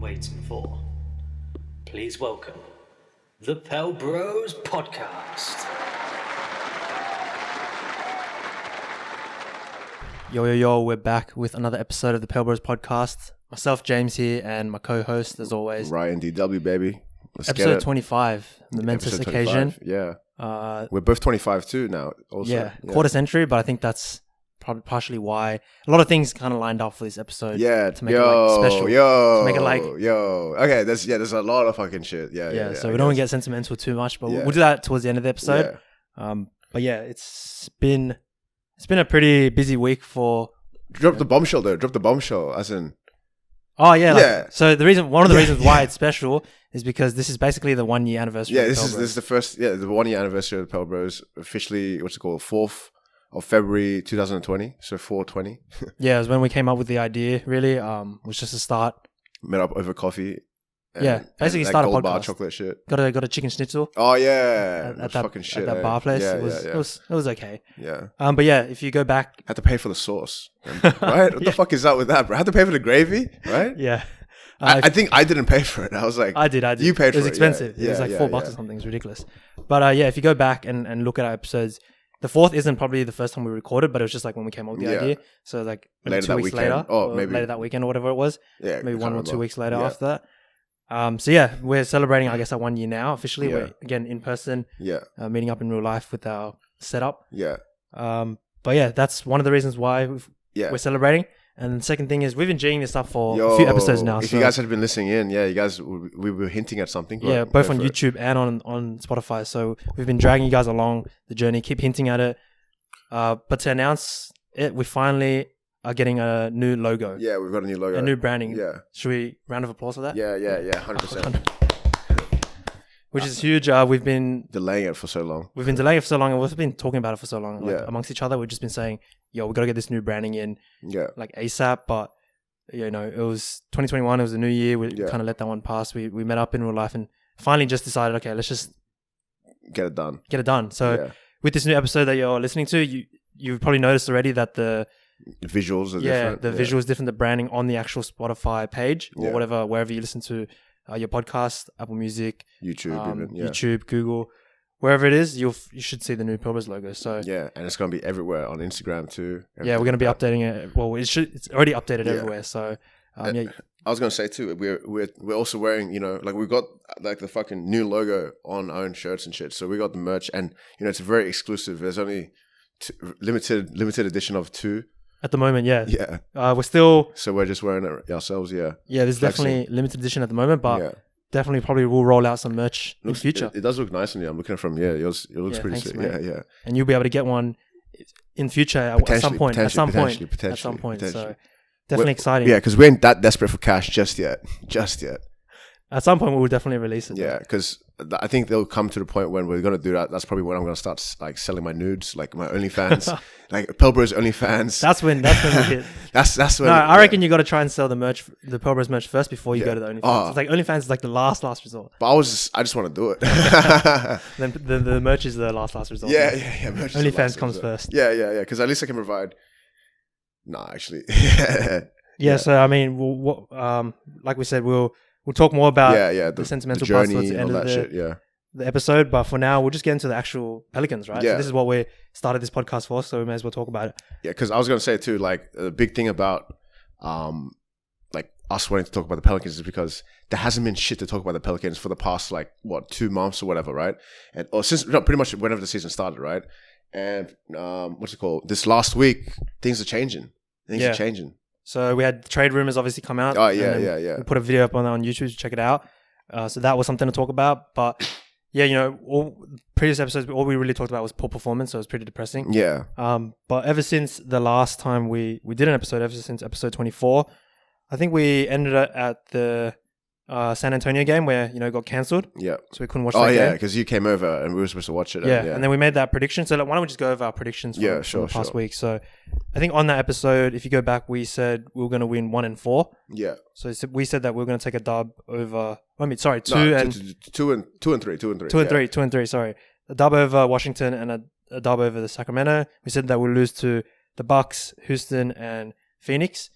waiting for? Please welcome the Pell Bros Podcast. Yo, we're back with another episode of the Pell Bros Podcast. Myself, James here, and my co-host, as always. Ryan DW, baby. Let's episode get it. 25, the momentous Episode occasion. 25, yeah. We're both 25 too now. Also. Quarter century, but I think that's probably partially why a lot of things kind of lined up for this episode. Yeah, to make it like special. To make it like Okay, there's a lot of fucking shit. Yeah. So we don't want to get sentimental too much, but we'll do that towards the end of the episode. Yeah. But yeah, it's been a pretty busy week for. Drop the bombshell though. Drop the bombshell, as in. Oh yeah. Yeah. So one of the reasons why it's special is because this is basically the 1 year anniversary. Yeah, of this is the first. Yeah, the 1 year anniversary of the Pell Bros. Officially, 4th of February 2020. So 4/20. Yeah, it was when we came up with the idea. Really, was just a start. Met up over coffee. Basically start a gold podcast. Bar chocolate shit. Got a chicken schnitzel. Oh yeah, at fucking shit. At that bar place. Yeah, It was okay. Yeah. But yeah, if you go back, Had to pay for the sauce, right? What the fuck is that with that, bro? Had to pay for the gravy, right? yeah. I think I didn't pay for it. I was like, I did. You paid for it. It was expensive. Yeah. It was like $4 or something. It's ridiculous. But yeah, if you go back and look at our episodes, the 4th isn't probably the first time we recorded, but it was just like when we came up with the idea. So like maybe Later 2 weeks that weekend. later, Oh, or maybe later that weekend or whatever it was. Yeah, Maybe 1 or 2 weeks later Yeah. after that. So yeah, we're celebrating, I guess, our 1 year now officially. Yeah. We're again in person, Yeah, meeting up in real life with our setup. yeah, But yeah, that's one of the reasons why yeah. we're celebrating. And the second thing is we've been G'ing this up for Yo, a few episodes now. If so you guys had been listening in, we were hinting at something. yeah, both on YouTube and on Spotify. So we've been dragging you guys along the journey, keep hinting at it. But to announce it, we finally are getting a new logo. Yeah, we've got a new logo. A new branding. Yeah. Should we round of applause for that? Yeah, 100%. Which is huge. We've been Delaying it for so long. delaying it for so long, and we've been talking about it for so long. Like, Yeah. amongst each other, we've just been saying, "Yo, we got to get this new branding in Yeah, like ASAP." But you know, it was 2021. It was a new year. We Yeah. kind of let that one pass. We met up in real life and finally just decided, okay, let's just get it done. get it done. So Yeah. with this new episode that you're listening to, you've probably noticed already that the Visuals are different. visual is different. The branding on the actual Spotify page or Yeah. whatever, wherever you listen to your podcast, Apple Music, YouTube, even. Yeah. YouTube, Google, wherever it is, you should see the new Pell Bros logo. So Yeah, and it's gonna be everywhere on Instagram too. yeah, we're going to be updating it. Well, it's already updated Yeah. everywhere. So yeah, I was gonna say too, we're also wearing, like we got like the fucking new logo on our own shirts and shit. So we got the merch, and it's very exclusive. There's only limited edition of 2. at the moment, yeah, Yeah, we're still so we're just wearing it ourselves. Yeah, there's flexing. definitely limited edition at the moment, but yeah. definitely probably will roll out some merch in the future. It does look nice on you. I'm looking from yours. It looks Yeah, pretty thanks, sick. mate. Yeah. And you'll be able to get one in future at some point. At some point. So definitely exciting. Yeah, because we ain't that desperate for cash just yet. At some point, we will definitely release it. Yeah, because I think they'll come to the point when we're gonna do that. That's probably when I'm gonna start like selling my nudes, like my OnlyFans, like Pell Bros OnlyFans. That's when we hit. That's when. No, I reckon you got to try and sell the Pell Bros merch first before you go to the OnlyFans. Oh. It's like OnlyFans is like the last resort. But I just want to do it. Then the merch is the last resort. Yeah. Merch is the OnlyFans last comes resort. first. Yeah. Because at least I can provide. Nah, actually. Yeah. So I mean, like we said, we'll talk more about the sentimental parts towards the end of the episode. But for now, we'll just get into the actual Pelicans, right? Yeah. So this is what we started this podcast for, so we may as well talk about it. Yeah, because I was gonna say too, like the big thing about like us wanting to talk about the Pelicans is because there hasn't been shit to talk about the Pelicans for the past 2 months or whatever, right? And pretty much whenever the season started, right? And what's it called? This last week, things are changing. Things are changing. So we had trade rumors obviously come out. Oh yeah. We put a video up on YouTube to check it out. So that was something to talk about. But yeah, all previous episodes, all we really talked about was poor performance. So it was pretty depressing. Yeah. But ever since the last time we did an episode, ever since episode 24, I think we ended up at the San Antonio game where, it got cancelled. Yeah. So we couldn't watch that game. Oh yeah, because you came over and we were supposed to watch it. Yeah. And then we made that prediction. So why don't we just go over our predictions from the past week? So I think on that episode, if you go back, we said we were going to win 1 and 4. Yeah. So we said that we were going to take a dub over. Two and 3. Sorry, a dub over Washington and a dub over the Sacramento. We said that we'll lose to the Bucks, Houston, and Phoenix.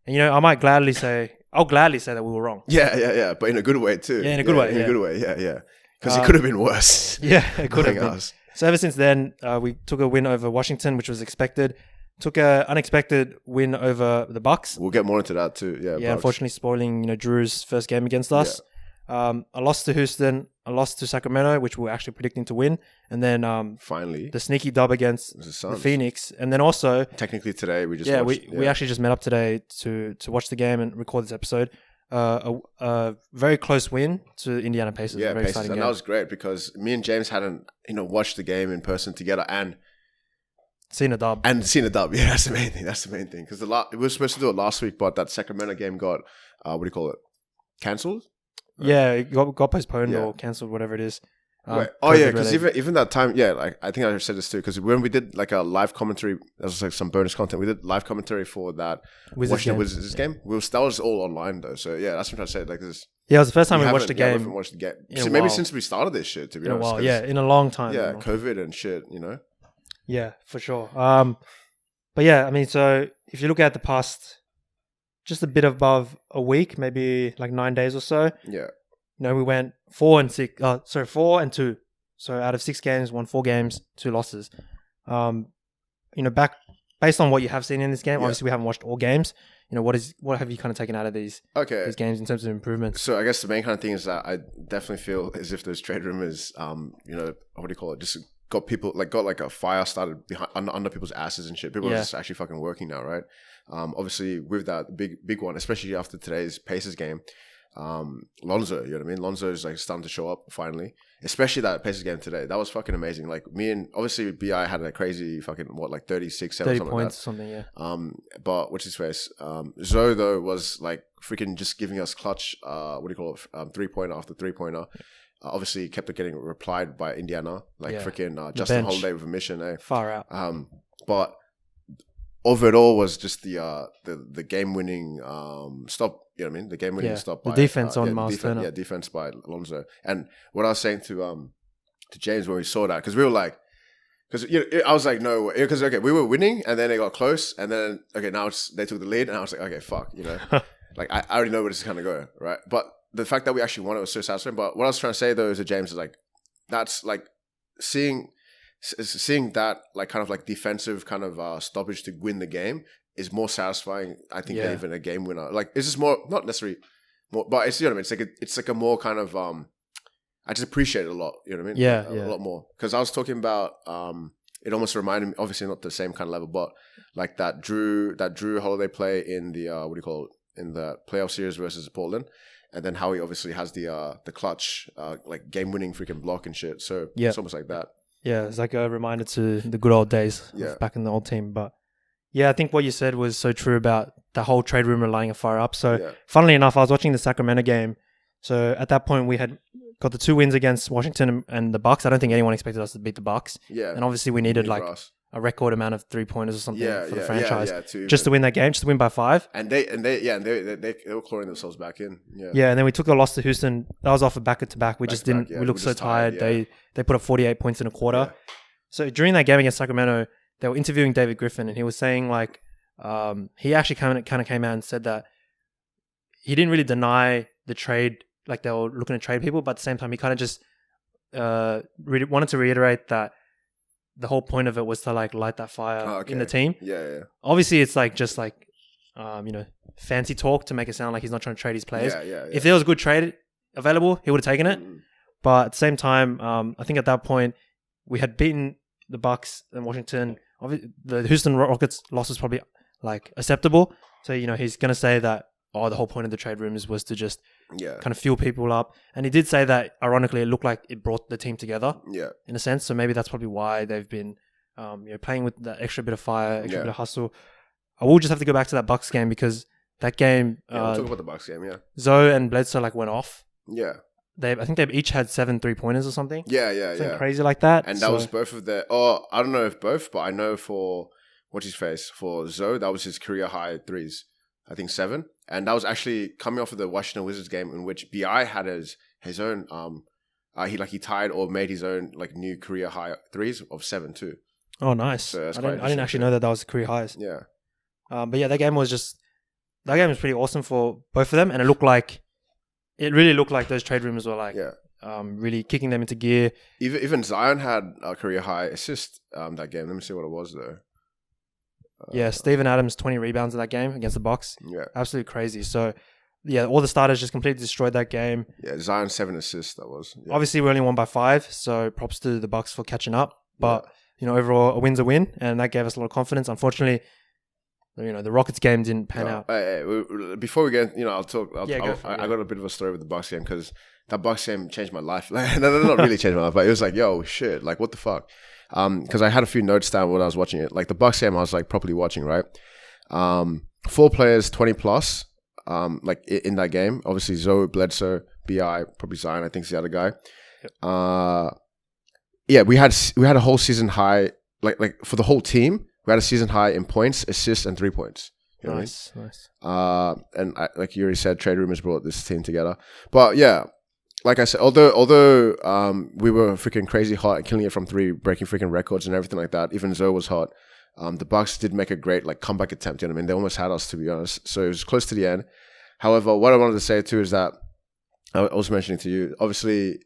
Yeah. And I might gladly say I'll gladly say that we were wrong. Yeah. But in a good way too. Yeah, in a good way. In a good way. Yeah. Because it could have been worse. Yeah, it could have been. So ever since then, we took a win over Washington, which was expected. Took a unexpected win over the Bucks. We'll get more into that too. Yeah. Yeah. Unfortunately, spoiling Drew's first game against us. Yeah. A loss to Houston, a loss to Sacramento, which we were actually predicting to win, and then finally the sneaky dub against the Phoenix, and then also technically today we just we actually just met up today to watch the game and record this episode. A very close win to Indiana Pacers. Yeah, very Pacers, and that was great because me and James hadn't watched the game in person together and seen a dub. Yeah, that's the main thing. Because we were supposed to do it last week, but that Sacramento game got cancelled. Yeah, it got postponed or cancelled, whatever it is. Because even that time, like I think I said this too. Because when we did like a live commentary, that was like some bonus content. We did live commentary for that Wizards game. That was all online though. So yeah, that's what I'm trying to say. Like this. Yeah, it was the first time we watched the game. So maybe since we started this shit, to be honest. In a while, yeah, in a long time. Yeah, COVID and shit, Yeah, for sure. But yeah, I mean, so if you look at the past, just a bit above a week, maybe like 9 days or so. Yeah. We went 4 and 2. So out of 6 games, won 4 games, 2 losses. Back based on what you have seen in this game, obviously we haven't watched all games. What have you kind of taken out of these games in terms of improvements? So I guess the main kind of thing is that I definitely feel as if those trade rumors, just got people got a fire started under people's asses and shit. People are just actually fucking working now, right? Obviously with that big one, especially after today's Pacers game. Lonzo, you know what I mean? Lonzo is like starting to show up finally, especially that Pacers game today. That was fucking amazing. Like me and obviously BI had a crazy fucking 36, 7, 30 points, something, yeah. But what's his face? Zoe though was like freaking just giving us clutch. 3-pointer after 3-pointer. Obviously kept it getting replied by Indiana, freaking Justin Holiday with a mission, far out. But over it all was just the game-winning stop. You know what I mean? The game-winning stop. The defense on Miles Turner. Yeah, defense by Lonzo. And what I was saying to James when we saw that, because we were like, because I was like, no, because we were winning, and then it got close, and then now they took the lead, and I was like, okay, fuck, like I already know where this is gonna go, right? But the fact that we actually won it was so satisfying. But what I was trying to say though is to James is like, that's like seeing that like kind of like defensive kind of stoppage to win the game is more satisfying, I think, than even a game winner. Like it's just more, not necessarily more, but it's, you know what I mean? It's like a more kind of I just appreciate it a lot. You know what I mean? Yeah, a lot more. Because I was talking about it almost reminded me, obviously not the same kind of level, but like that Drew Holiday play in the in the playoff series versus Portland. And then how he obviously has the clutch, like game-winning freaking block and shit. So it's almost like that. Yeah, it's like a reminder to the good old days back in the old team. But yeah, I think what you said was so true about the whole trade rumor lighting a fire up. So funnily enough, I was watching the Sacramento game. So at that point, we had got the 2 wins against Washington and the Bucks. I don't think anyone expected us to beat the Bucks. Yeah. And obviously we needed like a record amount of 3-pointers or something for the franchise just to win that game, just to win by 5. And they were clawing themselves back in. Yeah. Yeah, and then we took the loss to Houston. That was off a back-to-back. We just didn't. We looked so tired. They put up 48 points in a quarter. Yeah. So during that game against Sacramento, they were interviewing David Griffin, and he was saying like he actually kind of came out and said that he didn't really deny the trade, like they were looking to trade people, but at the same time he kind of just wanted to reiterate that the whole point of it was to like light that fire in the team. Yeah. Obviously, it's like just like fancy talk to make it sound like he's not trying to trade his players. Yeah. If there was a good trade available, he would have taken it. But at the same time, I think at that point we had beaten the Bucks and Washington. The Houston Rockets loss was probably like acceptable. So he's gonna say that the whole point of the trade rumors was to just kind of fuel people up. And he did say that, ironically, it looked like it brought the team together in a sense. So maybe that's probably why they've been playing with that extra bit of fire, extra bit of hustle. I will just have to go back to that Bucks game because that game... we'll talk about the Bucks game, Zoe and Bledsoe went off. Yeah. I think they've each had 7 3-pointers or something. Yeah. Crazy like that. And that was both of their... I don't know if both, but I know for... What's his face? For Zoe, that was his career high threes. I think 7. And that was actually coming off of the Washington Wizards game in which BI had his own he tied or made his own like new career high threes of 7 too. Oh, nice. So I didn't actually know that was career highs. Yeah. But yeah, that game was just that game was pretty awesome for both of them, and it really looked like those trade rumors were like Yeah. really kicking them into gear. Even Zion had a career high assist that game. Let me see what it was though. Yeah, Steven Adams 20 rebounds in that game against the Bucks. Yeah. Absolutely crazy. So yeah, all the starters just completely destroyed that game. Yeah, Zion 7 assists. That was. Yeah. Obviously, we only won by 5, so props to the Bucks for catching up. But overall, a win's a win, and that gave us a lot of confidence. Unfortunately, the Rockets game didn't pan out. Before we get, I'll talk. Go for it, I got a bit of a story with the Bucks game because that Bucks game changed my life. Like, no, not really changed my life, but it was like, yo, shit, like what the fuck? Because I had a few notes down when I was watching it. Like the Bucks game, I was like properly watching, right? 4 players, 20 plus. Like in that game, obviously Zoe, Bledsoe, Bi, probably Zion, I think is the other guy. Yep. We had a whole season high, like for the whole team, we had a season high in points, assists, and 3 points. You know Nice. and like you already said, trade rumors brought this team together. But yeah, like I said, although we were freaking crazy hot and killing it from 3, breaking freaking records and everything like that. Even Zoe was hot. The Bucks did make a great like comeback attempt. You know what I mean? They almost had us, to be honest. So it was close to the end. However, what I wanted to say too is that I was mentioning to you. Obviously,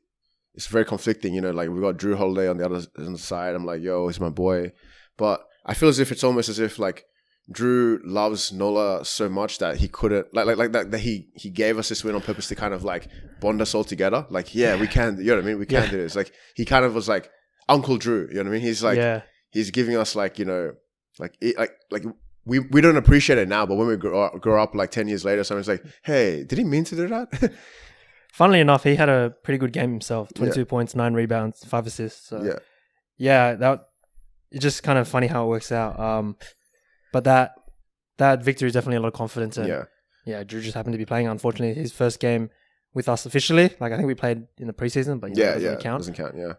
it's very conflicting. Like we got Drew Holiday on the side. I'm like, yo, he's my boy. But I feel as if it's almost as if like Drew loves Nola so much that he couldn't like that he gave us this win on purpose to kind of like bond us all together. Like, yeah, we can. You know what I mean? We can do this. Like he kind of was like Uncle Drew. You know what I mean? He's like. He's giving us like, we don't appreciate it now, but when we grow up like 10 years later, someone's like, hey, did he mean to do that? Funnily enough, he had a pretty good game himself. 22 points, 9 rebounds, 5 assists. So that it's just kind of funny how it works out. But that victory is definitely a lot of confidence. And Drew just happened to be playing. Unfortunately, his first game with us officially. Like I think we played in the preseason, but doesn't count. Doesn't count. Yeah.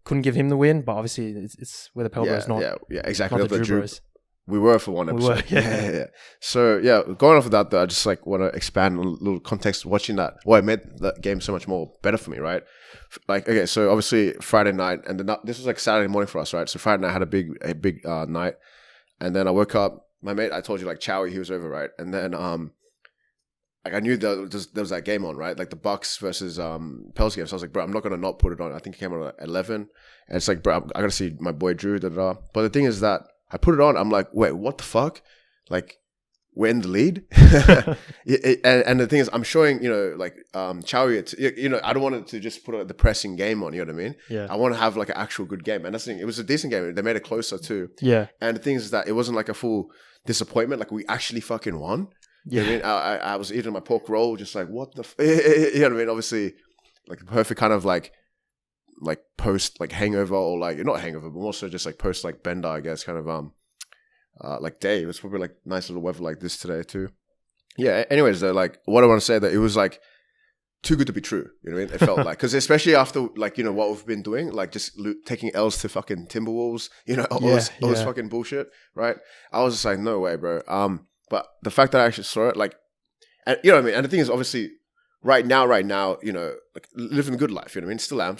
Couldn't give him the win, but obviously it's where the Pell Bros, not exactly. not the Drew Bros. We were for one episode. Yeah. So going off of that though, I just like want to expand a little context watching that. Well, it made that game so much more better for me, right? Like, okay, so obviously Friday night, and this was like Saturday morning for us, right? So Friday night I had a big night, and then I woke up. My mate, I told you, like Chowie, he was over, right? And then like I knew there was that game on, right? Like the Bucks versus Pels game. So I was like, bro, I'm not gonna not put it on. I think it came on at 11, and it's like, bro, I gotta see my boy Drew. But the thing is that I put it on. I'm like, wait, what the fuck? Like we're in the lead, and the thing is, I'm showing like Chowie. I don't want it to just put a depressing game on. You know what I mean? Yeah. I want to have like an actual good game, and that's the thing. It was a decent game. They made it closer too. Yeah. And the thing is that it wasn't like a full disappointment. Like we actually fucking won. Yeah. You know what I mean? I was eating my pork roll, just like, what the you know what I mean? Obviously, like the perfect kind of like post like hangover, or like not hangover, but more so just like post like bender, I guess, kind of like day. It was probably like nice little weather like this today too. Yeah. Anyways, though, like what I want to say that it was like too good to be true. You know what I mean? It felt like, because especially after like what we've been doing, like just taking L's to fucking Timberwolves, all this fucking bullshit, right? I was just like, no way, bro. But the fact that I actually saw it, like, and you know what I mean? And the thing is, obviously, right now, like living a good life, you know what I mean? Still am.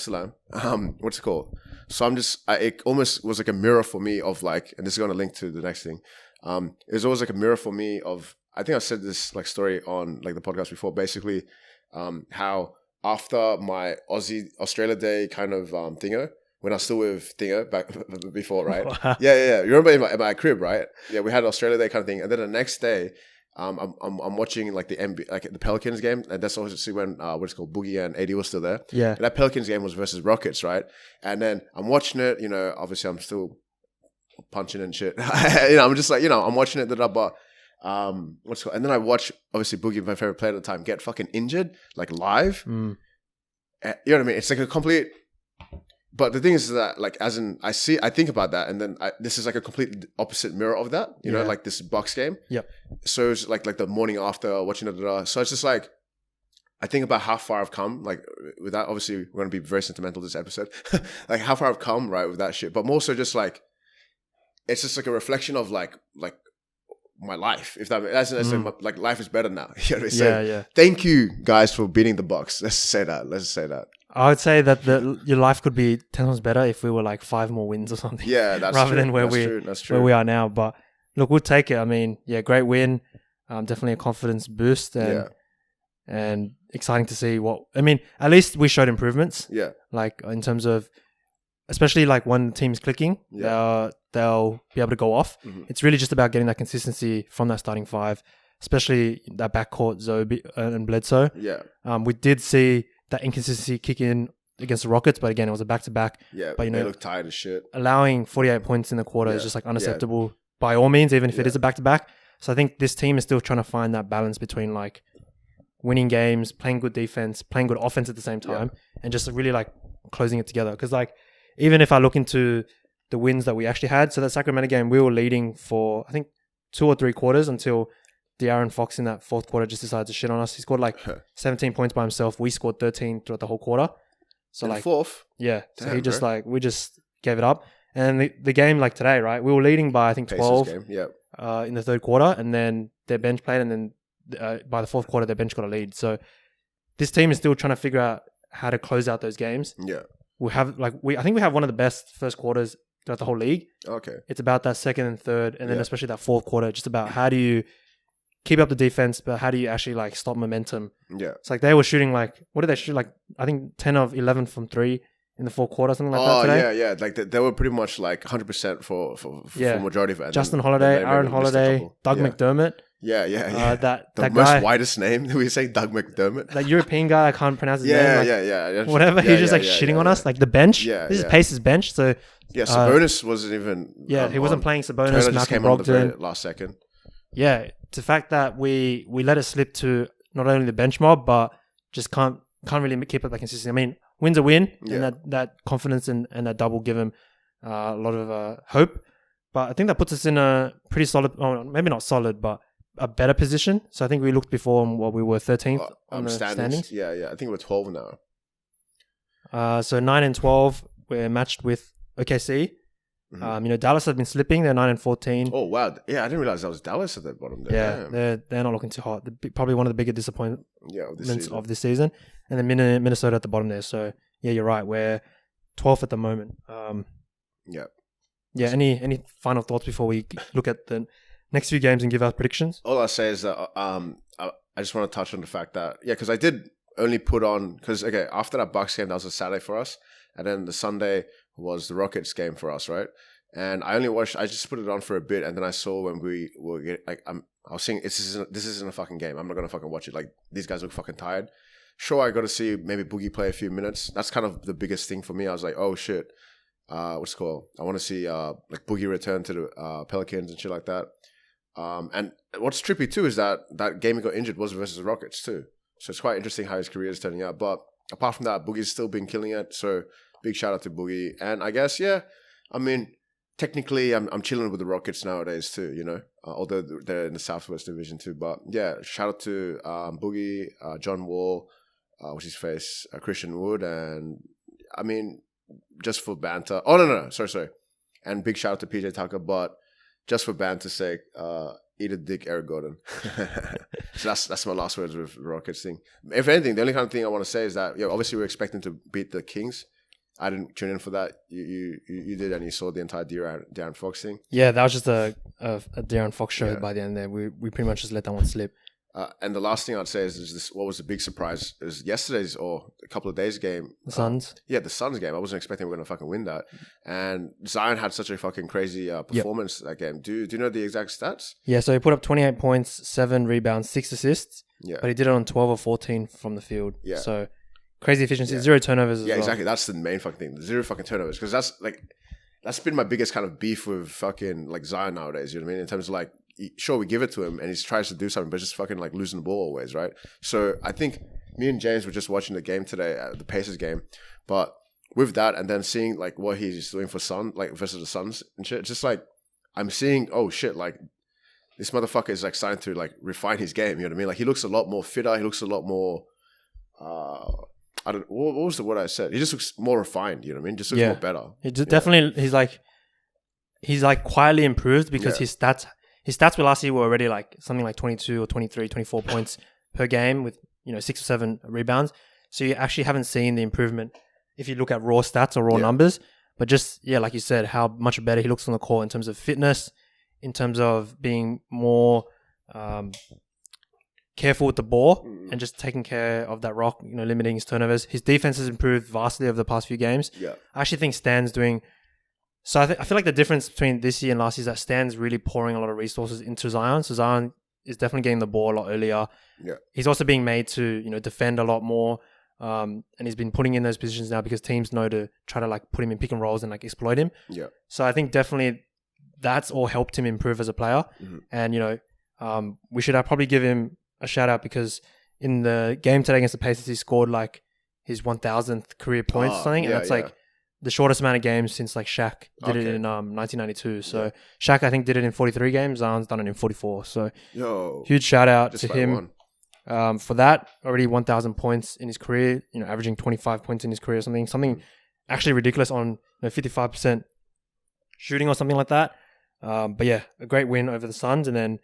What's it called? So it almost was like a mirror for me of like, and this is going to link to the next thing. It was always like a mirror for me of, I think I said this like story on like the podcast before, basically, how after my Australia Day kind of thingo, when I was still with Thingo back before, right? Wow. Yeah. You remember in my crib, right? Yeah, we had Australia Day kind of thing, and then the next day, I'm watching like the NBA, like the Pelicans game, and that's obviously when what's called Boogie and AD was still there. Yeah, and that Pelicans game was versus Rockets, right? And then I'm watching it. Obviously I'm still punching and shit. I'm just like I'm watching it. But what's it called? And then I watch obviously Boogie, my favorite player at the time, get fucking injured like live. You know what I mean? It's like a complete. But the thing is that, like, as in, I think about that, and then this is like a complete opposite mirror of that, like this Bucks game. Yep. So it's like the morning after watching it. So it's just like, I think about how far I've come, like, with that. Obviously, we're going to be very sentimental this episode. Like, how far I've come, right, with that shit. But more so just like, it's just like a reflection of like my life. If that's like life is better now. You know what I mean? Yeah. Thank you guys for beating the Bucks. Let's say that. I would say that your life could be 10 times better if we were like 5 more wins or something. Yeah, that's rather true. than where that's true. where we are now. But look, we'll take it. I mean, yeah, great win. Definitely a confidence boost and exciting to see what. I mean, at least we showed improvements. Yeah. Like in terms of, especially like when the team's clicking, they'll be able to go off. Mhm. It's really just about getting that consistency from that starting five, especially that backcourt Zoe and Bledsoe. Yeah. We did see that inconsistency kick in against the Rockets, but again, it was a back-to-back. Yeah. But, you they know, look tired as shit. Allowing 48 points in the quarter is Yeah. just like unacceptable by all means, even if it Yeah. is a back-to-back. So I think this team is still trying to find that balance between like winning games, playing good defense, playing good offense at the same time, and just really like closing it together. Because like even if I look into the wins that we actually had, so that Sacramento game, we were leading for I think 2 or 3 quarters until De'Aaron Fox in that fourth quarter just decided to shit on us. He scored like 17 points by himself. We scored 13 throughout the whole quarter. So In like the fourth. yeah, so Damn, he just bro. like we just gave it up. And the game like today, right? We were leading by I think Pacers 12 game. Yeah. in the third quarter, and then their bench played, and then by the fourth quarter, their bench got a lead. So this team is still trying to figure out how to close out those games. Yeah. We have I think we have one of the best first quarters throughout the whole league. Okay. It's about that second and third, and then Yeah. especially that fourth quarter, just about how do you keep up the defense, but how do you actually like stop momentum? Yeah. It's like they were shooting like what did they shoot like? I think 10 of 11 from 3 in the fourth quarter, something like that today. Yeah. Like they were pretty much like 100% for majority of it. And Justin then Holiday, they Aaron maybe missed a Holiday, couple. Doug yeah. McDermott. Yeah. That The most guy, widest name. We say Doug McDermott. that European guy, I can't pronounce his Yeah, name. Like, yeah. whatever. Yeah, He's just yeah, like yeah, shitting yeah, on yeah. us. Like the bench. Yeah, This is yeah. Pace's bench. So Yeah, Sabonis wasn't even. he wasn't on. playing Sabonis, Turner just Malcolm came on the very Brogdon. last second. Yeah, it's the fact that we let it slip to not only the bench mob, but just can't really keep up that consistency. I mean, win's a win, Yeah. and that confidence and that double give him a lot of hope. But I think that puts us in a pretty solid, maybe not solid, but a better position. So I think we looked before on what we were 13th on the standings. Yeah. I think we're 12 now. So 9 and 12, we're matched with OKC. Mhm. Dallas have been slipping. They're 9 and 14. Oh wow! Yeah, I didn't realize that was Dallas at the bottom there. Yeah, Damn. they're not looking too hot. Probably one of the bigger disappointments Yeah, of this season. of this season. And then Minnesota at the bottom there. So yeah, you're right. We're 12th at the moment. Yeah. Yeah. Any final thoughts before we look at the next few games and give our predictions? All I say is that I just want to touch on the fact that because I did only put on because after that Bucks game that was a Saturday for us, and then the Sunday was the Rockets game for us, right? And I just put it on for a bit, and then I saw when we were I was saying this isn't a fucking game. I'm not gonna fucking watch it. Like these guys look fucking tired. Sure, I got to see maybe Boogie play a few minutes. That's kind of the biggest thing for me. I was like, oh shit, what's it called? I want to see like Boogie return to the Pelicans and shit like that. And what's trippy too is that game he got injured was versus the Rockets too. So it's quite interesting how his career is turning out. But apart from that, Boogie's still been killing it. So big shout out to Boogie. And I guess I mean, technically I'm chilling with the Rockets nowadays too. You know, although they're in the Southwest Division too. But yeah, shout out to Boogie, John Wall, what's his face, Christian Wood, and I mean, just for banter. Oh no, sorry. And big shout out to PJ Tucker, but just for banter's sake, eat a dick, Eric Gordon. So that's my last words with the Rockets thing. If anything, the only kind of thing I want to say is that obviously we're expecting to beat the Kings. I didn't tune in for that. You did, and you saw the entire De'Aaron Fox thing. Yeah, that was just a De'Aaron Fox show Yeah. by the end there. We pretty much just let that one slip. And the last thing I'd say is this: what was the big surprise? Is yesterday's or a couple of days game. The Suns. The Suns game. I wasn't expecting we were gonna fucking win that. And Zion had such a fucking crazy performance that game. Do you know the exact stats? Yeah, so he put up 28 points, 7 rebounds, 6 assists. Yeah. But he did it on 12 or 14 from the field. Yeah. So crazy efficiency, Yeah. 0 turnovers as Yeah, well. exactly. That's the main fucking thing. 0 fucking turnovers. Because that's been my biggest kind of beef with fucking like Zion nowadays. You know what I mean? In terms of like, sure, we give it to him and he tries to do something, but just fucking like losing the ball always, right? So I think me and James were just watching the game today, the Pacers game, but with that and then seeing like what he's doing for versus the Suns and shit, just like I'm seeing, oh shit, like this motherfucker is like starting to like refine his game. You know what I mean? Like he looks a lot more fitter. He looks a lot more. What was the word I said? He just looks more refined. You know what I mean? Just looks more better. He just definitely he's like quietly improved because his stats were last year were already like something like 22 or 23, 24 points per game with 6 or 7 rebounds. So you actually haven't seen the improvement if you look at raw stats or raw numbers. But just like you said, how much better he looks on the court in terms of fitness, in terms of being more careful with the ball and just taking care of that rock, limiting his turnovers. His defense has improved vastly over the past few games. Yeah. I actually think Stan's doing... So I feel like the difference between this year and last year is that Stan's really pouring a lot of resources into Zion. So Zion is definitely getting the ball a lot earlier. Yeah. He's also being made to, defend a lot more. And he's been putting in those positions now because teams know to try to like put him in pick and rolls and like exploit him. Yeah. So I think definitely that's all helped him improve as a player. And, we should probably give him a shout out because in the game today against the Pacers, he scored like his 1,000th career points or something. And that's like the shortest amount of games since like Shaq did it in 1992. So Shaq, I think, did it in 43 games. Zion's done it in 44. So huge shout out to him for that. Already 1,000 points in his career, averaging 25 points in his career or something actually ridiculous on 55% shooting or something like that. But yeah, a great win over the Suns. And then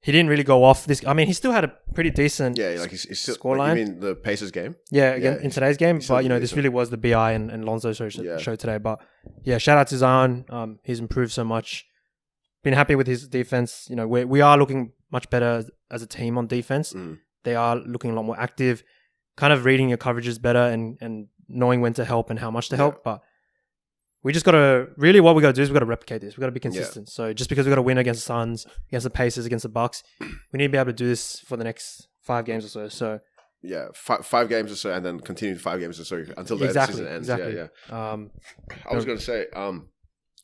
he didn't really go off this. I mean, he still had a pretty decent he's still, scoreline. You mean the Pacers game? Yeah, again in today's game. But this really was the BI and Lonzo show today. But yeah, shout out to Zion. He's improved so much. Been happy with his defense. We are looking much better as a team on defense. They are looking a lot more active, kind of reading your coverages better and knowing when to help and how much to help. But we just got to, really what we got to do is we got to replicate this. We got to be consistent. So just because we got to win against the Suns, against the Pacers, against the Bucks, we need to be able to do this for the next 5 games or so. So yeah, 5 games or so, and then continue 5 games or so until the season ends. Exactly. Yeah. I was going to say,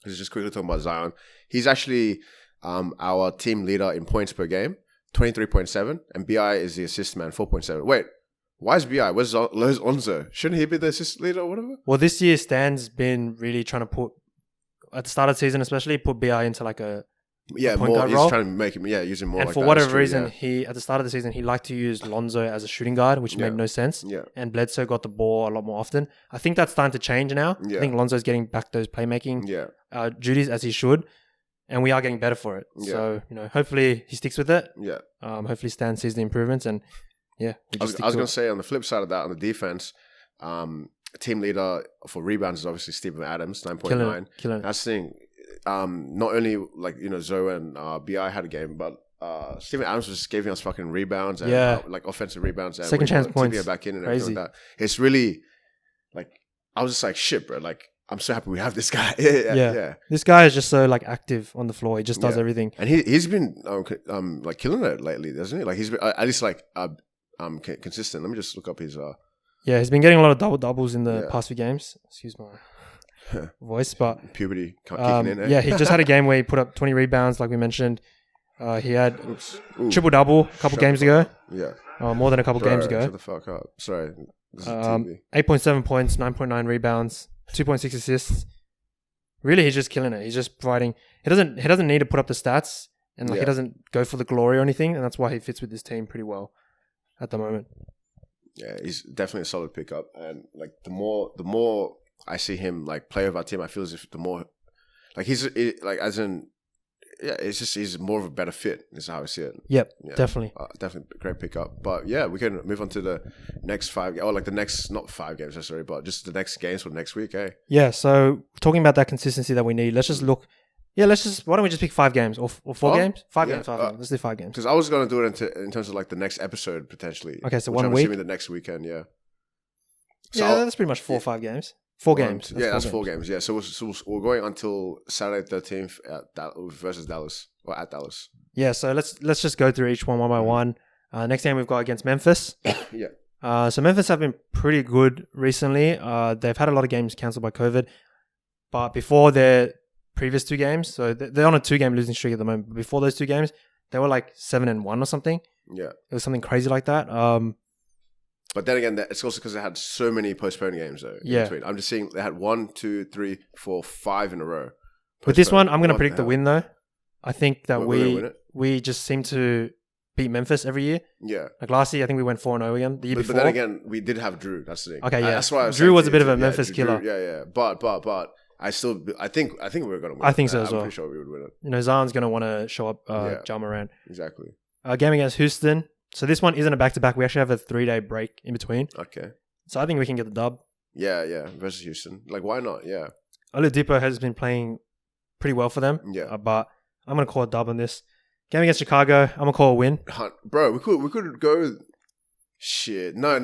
just quickly talking about Zion. He's actually our team leader in points per game, 23.7, and BI is the assist man, 4.7. Wait. Why is BI? Where's Lonzo? Shouldn't he be the assist leader or whatever? Well, this year Stan's been really trying to put, at the start of the season especially, put BI into like a point more. guard He's role. trying to make him using more. And like for that. whatever True, reason, he at the start of the season he liked to use Lonzo as a shooting guard, which made no sense. Yeah. And Bledsoe got the ball a lot more often. I think that's starting to change now. Yeah. I think Lonzo's getting back those playmaking duties as he should, and we are getting better for it. Yeah. So hopefully he sticks with it. Yeah. Hopefully Stan sees the improvements and. Yeah, I was going to say on the flip side of that, on the defense, team leader for rebounds is obviously Steven Adams, 9.9. Killing it. That's the thing. Not only like Zoe and BI had a game, but Steven Adams was just giving us fucking rebounds and like offensive rebounds and second chance points. It back in and Crazy. everything like that. It's really like I was just like shit, bro. Like I'm so happy we have this guy. Yeah. This guy is just so like active on the floor. He just does everything, and he's been like killing it lately, doesn't he? Like he's been at least like consistent. Let me just look up his. He's been getting a lot of double doubles in the past few games. Excuse my voice, but puberty kicking in. Yeah, he just had a game where he put up 20 rebounds, like we mentioned. He had triple double a couple games ago. Yeah, more than a couple games ago. Shut the fuck up. Sorry. 8.7 points, 9.9 rebounds, 2.6 assists. Really, he's just killing it. He's just providing. He doesn't need to put up the stats, and he doesn't go for the glory or anything, and that's why he fits with this team pretty well at the moment. Yeah, he's definitely a solid pickup, and like the more I see him like play with our team, I feel as if the more like he's more of a better fit. Is how I see it. Yep, definitely, definitely a great pickup. But yeah, we can move on to the next 5 or like the next not 5 games necessarily, but just the next games for next week. Yeah. So talking about that consistency that we need, let's just look. Yeah, why don't we just pick 5 games or 4 games? 5 games. Let's do 5 games. Because I was going to do it in terms of like the next episode potentially. Okay, so which 1 I'm week. assuming the next weekend, yeah. So that's pretty much 4 or 5 games. 4 games. That's 4 games. Yeah, so we're going until Saturday 13th versus Dallas or at Dallas. Yeah, so let's just go through each one by one. Next game we've got against Memphis. Yeah. So Memphis have been pretty good recently. They've had a lot of games cancelled by COVID, but before their previous 2 games, so they're on a 2-game losing streak at the moment. But before those 2 games, they were like 7-1 or something. Yeah, it was something crazy like that. But then again, it's also because they had so many postponed games though. In between. I'm just seeing they had 1, 2, 3, 4, 5 in a row. With this one, I'm going to predict the win though. I think that we just seem to beat Memphis every year. Yeah. Like last year, I think we went 4-0 again. The year before. But then again, we did have Drew. That's the thing. Okay, yeah. That's why Drew was a bit of a Memphis killer. Yeah. But I think we were going to win. I think so as well. I'm pretty sure we would win it. Zion's going to want to show up Ja Morant. Exactly. Game against Houston. So this one isn't a back-to-back. We actually have a 3-day break in between. Okay. So I think we can get the dub. Yeah. Versus Houston. Like, why not? Yeah. Oladipo has been playing pretty well for them. Yeah. But I'm gonna call a dub on this game against Chicago. I'm gonna call a win. Bro, we could go. Shit, no.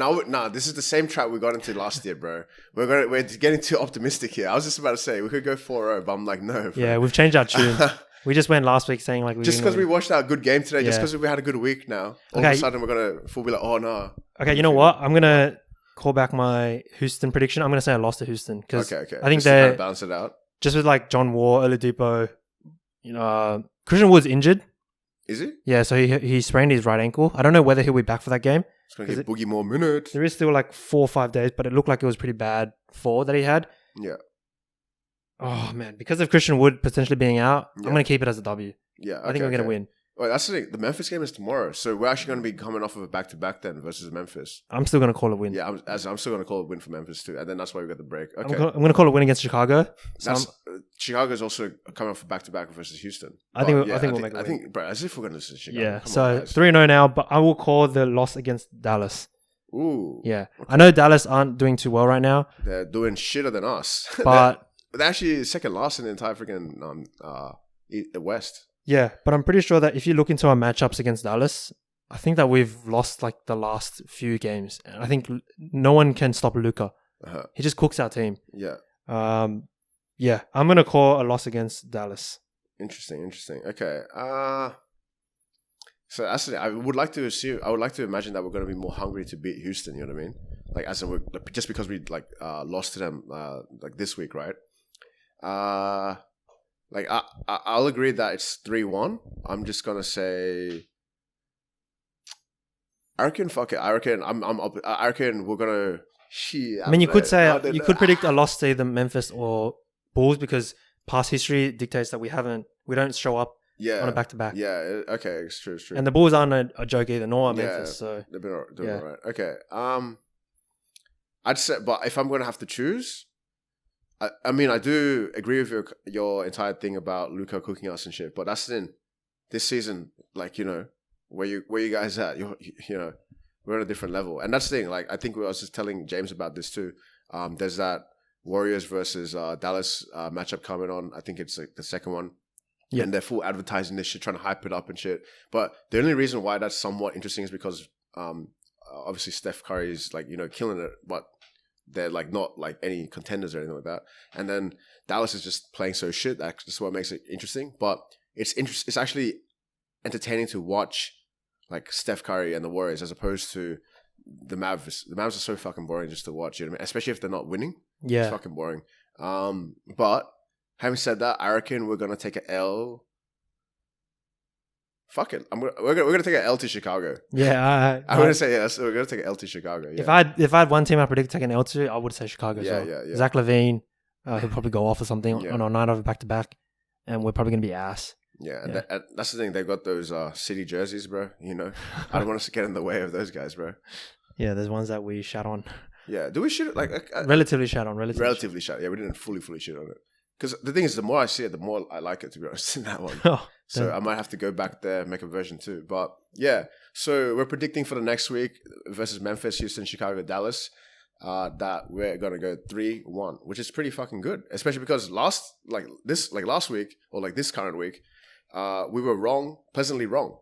This is the same trap we got into last year, bro. We're getting too optimistic here. I was just about to say we could go 4-0, but I'm like, no. Bro. Yeah, we've changed our tune. We just went last week saying like just because we watched our good game today, just Yeah. because we had a good week now. All of Okay. a sudden we're gonna full be like, oh no. Okay, you know what? I'm gonna call back my Houston prediction. I'm gonna say I lost to Houston because Okay. I think Just to kind they're of balance it out. just with like John Wall, Oladipo, Christian Wood's injured. Is he? Yeah, so he sprained his right ankle. I don't know whether he'll be back for that game. It's gonna give Boogie more minutes. There is still like 4 or 5 days, but it looked like it was pretty bad fall that he had. Yeah. Oh man, because of Christian Wood potentially being out, Yeah. I'm gonna keep it as a W. Yeah. I think we're gonna win. Well, that's the thing. The Memphis game is tomorrow, so we're actually going to be coming off of a back-to-back then versus Memphis. I'm still gonna call a win. Yeah, I'm still going to call a win for Memphis too, and then that's why we got the break. I'm Okay, gonna call a win against Chicago. So that's Chicago's also coming off a back-to-back versus Houston. I think But, we'll make a I win. think, bro, as if we're going to lose to Chicago. yeah, Come so on, guys. 3-0 now, but I will call the loss against Dallas. Ooh, Yeah, I know Dallas aren't doing too well right now, they're doing shitter than us. but they're actually second last in the entire freaking the West. yeah, but I'm pretty sure that if you look into our matchups against Dallas, I think that we've lost like the last few games. And I think no one can stop Luka. Uh-huh. He just cooks our team. Yeah, Yeah, I'm gonna call a loss against Dallas. interesting. Okay, so actually, I would like to imagine that we're going to be more hungry to beat Houston. You know what I mean? Like as in just because we lost to them like this week, right? Like I'll agree that it's 3-1. I'm just gonna say, I reckon. Fuck it. I reckon. I reckon we're gonna. I mean, you could say you could predict a loss to either Memphis or Bulls because past history dictates that we don't show up on a back to back. Yeah. Okay. It's true. And the Bulls aren't a joke either, nor are Yeah. Memphis. So They've been doing Yeah. all right. Okay. I'd say, but if I'm gonna have to choose, I mean, I do agree with your entire thing about Luka cooking us and shit. But that's the thing. This season, like, you know, where you guys at? You know, we're on a different level, and that's the thing. Like, I think I was just telling James about this too. There's that Warriors versus Dallas matchup coming on. I think it's like the second one. Yeah. And they're full advertising this shit, trying to hype it up and shit. But the only reason why that's somewhat interesting is because obviously Steph Curry is like, you know, killing it, but they're like not like any contenders or anything like that. And then Dallas is just playing so shit. That's what makes it interesting. But it's actually entertaining to watch like Steph Curry and the Warriors as opposed to the Mavs. The Mavs are so fucking boring just to watch, you know what I mean? Especially if they're not winning. yeah, It's fucking boring. But having said that, I reckon we're gonna take an L. Fuck it, we're gonna take an L to Chicago. yeah. I'm gonna say yes. We're gonna take an L to Chicago. Yeah. If I had one team I predict taking L to, I would say Chicago. Yeah, as well. yeah. Zach LaVine, he'll probably go off or something Yeah. on a night of a back to back, and we're probably gonna be ass. Yeah, Yeah. and that's the thing. They've got those city jerseys, bro. You know, I don't want us to get in the way of those guys, bro. Yeah, there's ones that we shat on, Yeah, do we shit like relatively shat on, relatively. shit? Yeah, we didn't fully shit on it. Because the thing is, the more I see it, the more I like it. To be honest, in that one. Oh, So damn. I might have to go back there, make a version too. But yeah, so we're predicting for the next week versus Memphis, Houston, Chicago, Dallas, that we're gonna go 3-1, which is pretty fucking good. Especially because last week or like this current week, we were wrong, pleasantly wrong.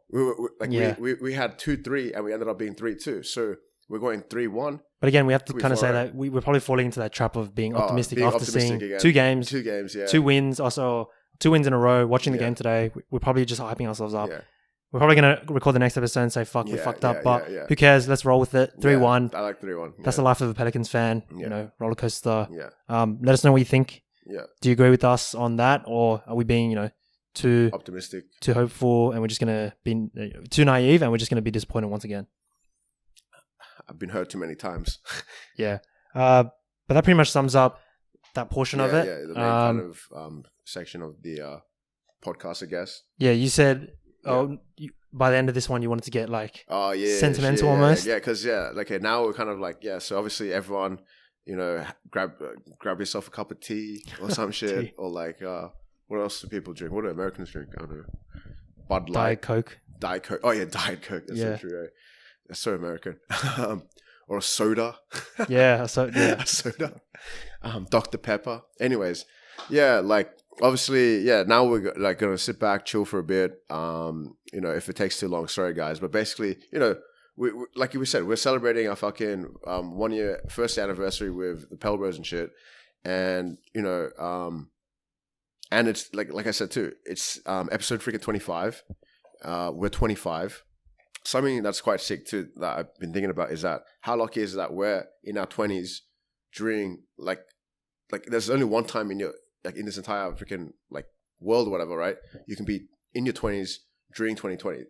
Yeah. We had 2-3 and we ended up being 3-2. So we're going 3-1. But again, we have to Could be kind of say far, that we're probably falling into that trap of being optimistic being after optimistic seeing again. 2 games, 2 games, yeah. 2 wins, also 2 wins in a row. Watching the Yeah. game today, we're probably just hyping ourselves up. Yeah. We're probably gonna record the next episode and say, "Fuck, we Yeah, fucked yeah, up," but yeah. who cares? Let's roll with it. 3-1. Yeah, I like 3-1. That's the life of a Pelicans fan. Yeah. You know, roller coaster. Yeah. Let us know what you think. Yeah. Do you agree with us on that, or are we being, you know, too Optimistic. hopeful and we're just gonna be too naive and we're just gonna be disappointed once again? I've been hurt too many times. Yeah. But that pretty much sums up that portion of it. Yeah, the main kind of section of the podcast, I guess. Yeah, you said by the end of this one you wanted to get like Oh yeah, sentimental yeah, almost. Yeah, because okay, now we're kind of like so obviously everyone, you know, grab yourself a cup of tea or some shit, Tea. or like what else do people drink? What do Americans drink? I don't know. Bud Diet Light, Coke. Diet Coke. Oh yeah, Diet Coke. That's Yeah. so true. Right? That's so American. Or a soda. Yeah, so yeah. A soda. Dr. Pepper. Anyways, yeah, like obviously, yeah. Now we're like gonna sit back, chill for a bit. You know, if it takes too long, sorry guys. But basically, you know, we like we said, we're celebrating our fucking 1 year first anniversary with the Pell Bros and shit, and you know, and it's like I said too, it's episode freaking 25. We're 25. Something that's quite sick too that I've been thinking about is that how lucky is that we're in our 20s during like there's only one time in your like in this entire freaking like world or whatever, right? You can be in your 20s during 2020s,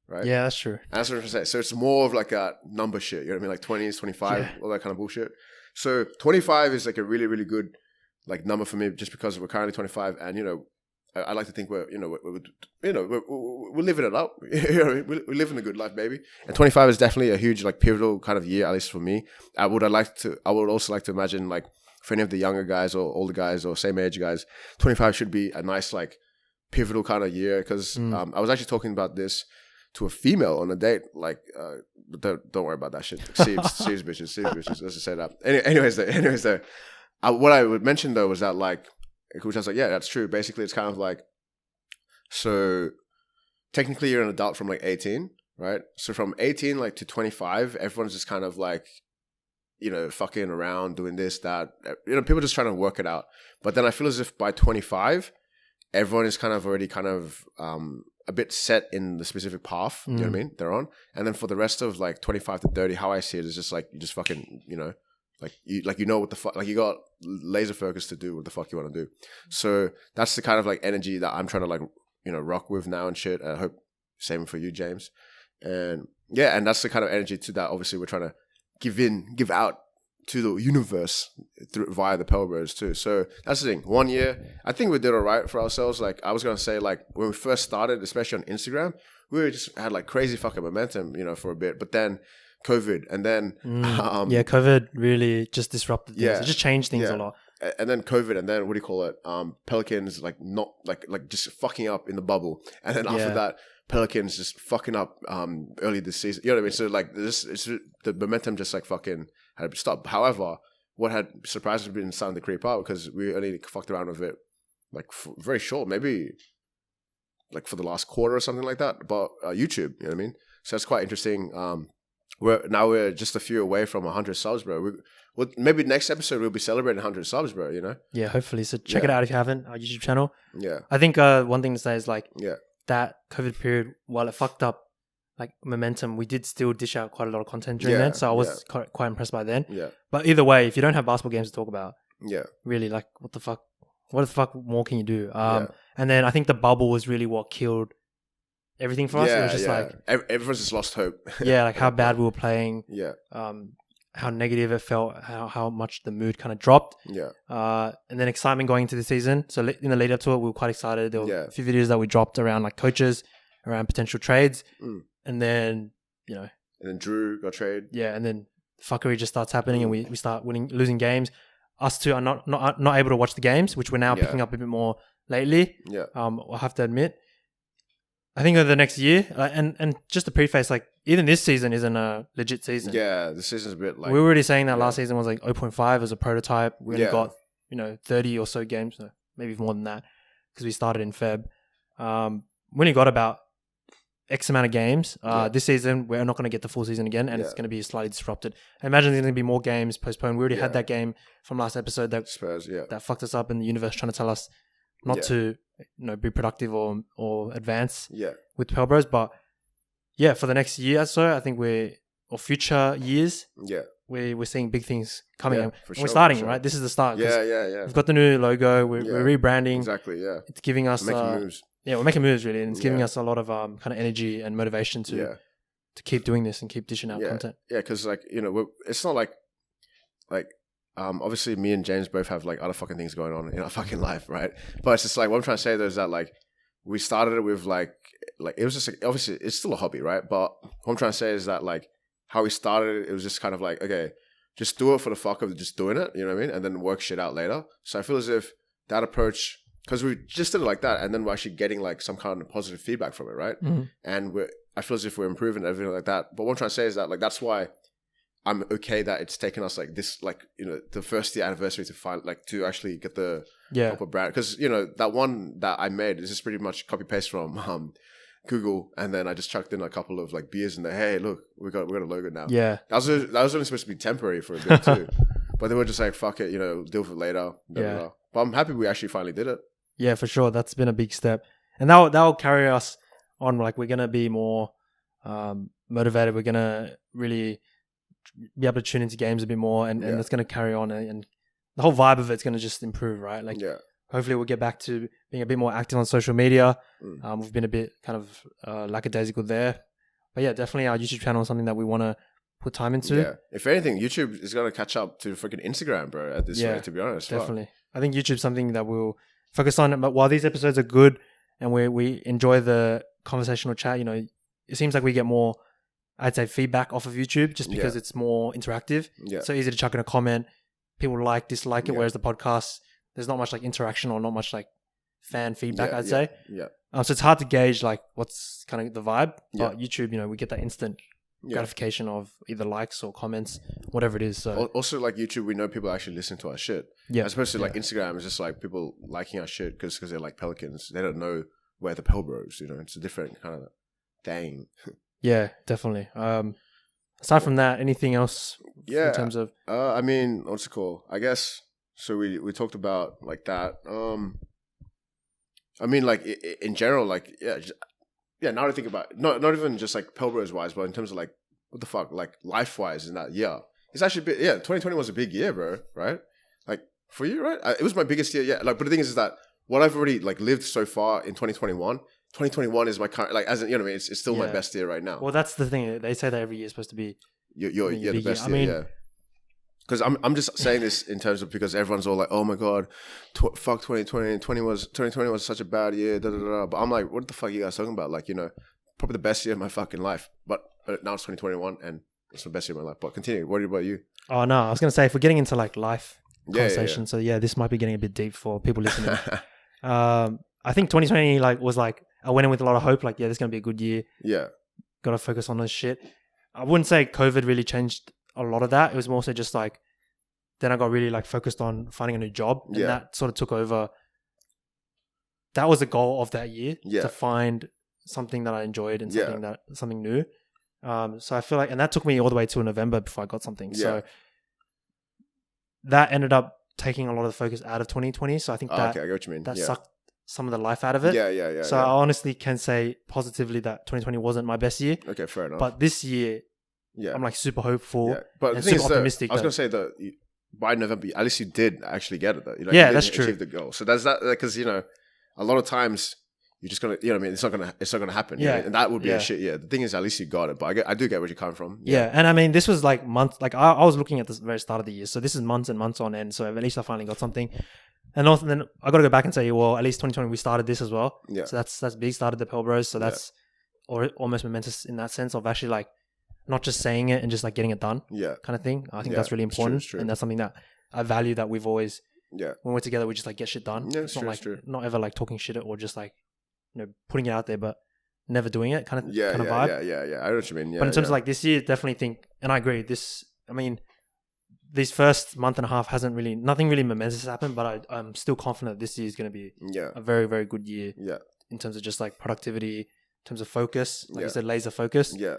right? Yeah, that's true. And that's what I'm saying. So it's more of like a number shit. You know what I mean? Like 20s, 25, all that kind of bullshit. So 25 is like a really, really good like number for me just because we're currently 25 and, you know, I like to think we're living it up. You know, we're living a good life, baby. And 25 is definitely a huge, like, pivotal kind of year, at least for me. I would also like to imagine, like, for any of the younger guys or older guys or same age guys, 25 should be a nice, like, pivotal kind of year. Because I was actually talking about this to a female on a date. Like, don't worry about that shit. Serious bitches. Let's just say that. Anyways, what I would mention though was that, like, which I was like, yeah, that's true. Basically, it's kind of like, so technically you're an adult from like 18, right? So from 18 like to 25, everyone's just kind of like, you know, fucking around doing this, that, you know, people just trying to work it out. But then I feel as if by 25, everyone is kind of already kind of a bit set in the specific path, you know what I mean? They're on. And then for the rest of like 25 to 30, how I see it is just like, you just fucking, you know, like you know what the fuck, like you got laser focus to do what the fuck you want to do. So that's the kind of like energy that I'm trying to like, you know, rock with now and shit. I hope same for you, James. And yeah, and that's the kind of energy to that obviously we're trying to give out to the universe via the Pell Bros too. So that's the thing. 1 year, I think we did all right for ourselves. Like I was gonna say, like when we first started, especially on Instagram, we just had like crazy fucking momentum, you know, for a bit. But then COVID, and then COVID really just disrupted things. It just changed things a lot. And then COVID, and then what do you call it? Pelicans like not like just fucking up in the bubble, and then after that, Pelicans just fucking up early this season. You know what I mean? So like this, the momentum just like fucking had to stop. However, what had surprised us been starting to creep out because we only fucked around with it like very short, maybe like for the last quarter or something like that. But YouTube, you know what I mean? So that's quite interesting. We're just a few away from 100 subs, bro. Maybe next episode we'll be celebrating 100 subs, bro. You know? Yeah, hopefully. So check it out if you haven't, our YouTube channel. Yeah, I think one thing to say is like that COVID period, while it fucked up like momentum, we did still dish out quite a lot of content during then. So I was quite impressed by then. Yeah. But either way, if you don't have basketball games to talk about, really, like what the fuck more can you do? And then I think the bubble was really what killed everything for us. It was just like everyone's just lost hope. Like how bad we were playing. How negative it felt. How much the mood kind of dropped. And then excitement going into the season. So in the lead up to it, we were quite excited. There were a few videos that we dropped around like coaches, around potential trades, and then and then Drew got traded. And then fuckery just starts happening, and we start losing games. Us two are not able to watch the games, which we're now picking up a bit more lately. I'll have to admit. I think over the next year, and just to preface, like even this season isn't a legit season. Yeah, the season's a bit like... We were already saying that last season was like 0.5 as a prototype. We only got, 30 or so games, maybe more than that, because we started in Feb. We only got about X amount of games. This season, we're not going to get the full season again, and it's going to be slightly disrupted. I imagine there's going to be more games postponed. We already had that game from last episode that Spurs, that fucked us up, and the universe trying to tell us not to be productive or advance with Pell Bros. But for the next year or so, I think or future years, we're seeing big things coming. We're starting, right? This is the start. We've got the new logo. We're rebranding. Exactly. Yeah. It's giving us making moves. Yeah, we're making moves really, and it's giving us a lot of kind of energy and motivation to keep doing this and keep dishing out content. Yeah, because like it's not like obviously me and James both have like other fucking things going on in our fucking life, right? But it's just like what I'm trying to say though is that like we started it with like it was just like, obviously it's still a hobby, right? But what I'm trying to say is that like how we started it was just kind of like, okay, just do it for the fuck of just doing it, you know what I mean? And then work shit out later. So I feel as if that approach, because we just did it like that, and then we're actually getting like some kind of positive feedback from it, right? And I feel as if we're improving everything like that. But what I'm trying to say is that like that's why I'm okay that it's taken us like this, like, you know, the first year anniversary to find, like, to actually get the Yeah. proper brand. Because, you know, that one that I made is just pretty much copy paste from Google, and then I just chucked in a couple of like beers in there. Hey, look, we got a logo now. Yeah. That was only supposed to be temporary for a bit too, but they were just like, fuck it, you know, deal with it later. Blah, Yeah. blah, blah. But I'm happy we actually finally did it. Yeah, for sure. That's been a big step. And that'll carry us on. Like, we're going to be more motivated. We're going to really be able to tune into games a bit more, and it's going to carry on. And the whole vibe of it's going to just improve, right? Like, Yeah. hopefully we'll get back to being a bit more active on social media. We've been a bit kind of lackadaisical there. But yeah, definitely our YouTube channel is something that we want to put time into. Yeah. If anything, YouTube is going to catch up to freaking Instagram, bro, at this rate, to be honest. Fuck. Definitely. I think YouTube's something that we'll focus on. But while these episodes are good and we enjoy the conversational chat, you know, it seems like we get more, I'd say, feedback off of YouTube just because it's more interactive. Yeah. So easy to chuck in a comment. People like, dislike it. Yeah. Whereas the podcast, there's not much like interaction or not much like fan feedback, I'd say. Yeah. So it's hard to gauge like what's kind of the vibe. But YouTube, you know, we get that instant gratification of either likes or comments, whatever it is. So also, like YouTube, we know people actually listen to our shit. yeah, As opposed to like Instagram, it's just like people liking our shit because they like Pelicans. They don't know where the Pel Bros, you know. It's a different kind of thing. yeah, definitely. Aside from that, anything else Yeah. in terms of I mean, what's it called? I guess so. We talked about like that. I mean, like in general, like now that I think about it, not even just like Pel Bros wise, but in terms of like what the fuck, like life wise in that year, it's actually 2020 was a big year, bro. Right? Like for you, right? It was my biggest year. Yeah. Like, but the thing is that what I've already like lived so far in 2021 is my current, like, as in, you know what I mean? It's still my best year right now. well, that's the thing. They say that every year is supposed to be You're the big best year. year, I mean, yeah. Because I'm just saying this in terms of because everyone's all like, oh my god, fuck 2020. 2020 was such a bad year. Da, da, da. But I'm like, what the fuck are you guys talking about? Like, you know, probably the best year of my fucking life. But now it's 2021 and it's the best year of my life. But continue. What about you? Oh no, I was gonna say if we're getting into like life conversation, Yeah. so yeah, this might be getting a bit deep for people listening. I think 2020 like was like I went in with a lot of hope. Like, yeah, this is gonna be a good year. Yeah. Got to focus on this shit. I wouldn't say COVID really changed a lot of that. It was more so just like then I got really like focused on finding a new job, and that sort of took over. That was the goal of that year to find something that I enjoyed and something new. So I feel like, and that took me all the way to November before I got something. So that ended up taking a lot of the focus out of 2020. So I think that okay, I get what you mean. that sucked some of the life out of it. Yeah. So I honestly can say positively that 2020 wasn't my best year. Okay, fair enough. But this year, I'm like super hopeful. Yeah. But the and thing super is, optimistic. I was gonna say that by November, at least you did actually get it. Though. You Yeah, did that's true. Achieve the goal. So that's that because you know, a lot of times you're just gonna, you know what I mean. It's not gonna happen. Yeah, you know? And that would be a shit. Yeah. The thing is, at least you got it. But I do get where you're coming from. Yeah, and I mean, this was like months. Like I was looking at the very start of the year, so this is months and months on end. So at least I finally got something. And also, then I got to go back and say, well, at least 2020 we started this as well. Yeah. So that's big. Started the Pel Bros. So that's almost momentous in that sense of actually like not just saying it and just like getting it done. Yeah. Kind of thing. I think that's really important, it's true. and that's something that I value. That we've always when we're together, we just like get shit done. Yeah, it's not true, like it's true. not ever like talking shit or just like putting it out there, but never doing it. Kind of vibe. Yeah. I know what you mean. Yeah. But in terms of like this year, definitely think, and I agree. I mean, this first month and a half nothing really momentous happened, but I'm still confident that this year is going to be a very, very good year. Yeah. In terms of just like productivity, in terms of focus, like you said, laser focus. Yeah.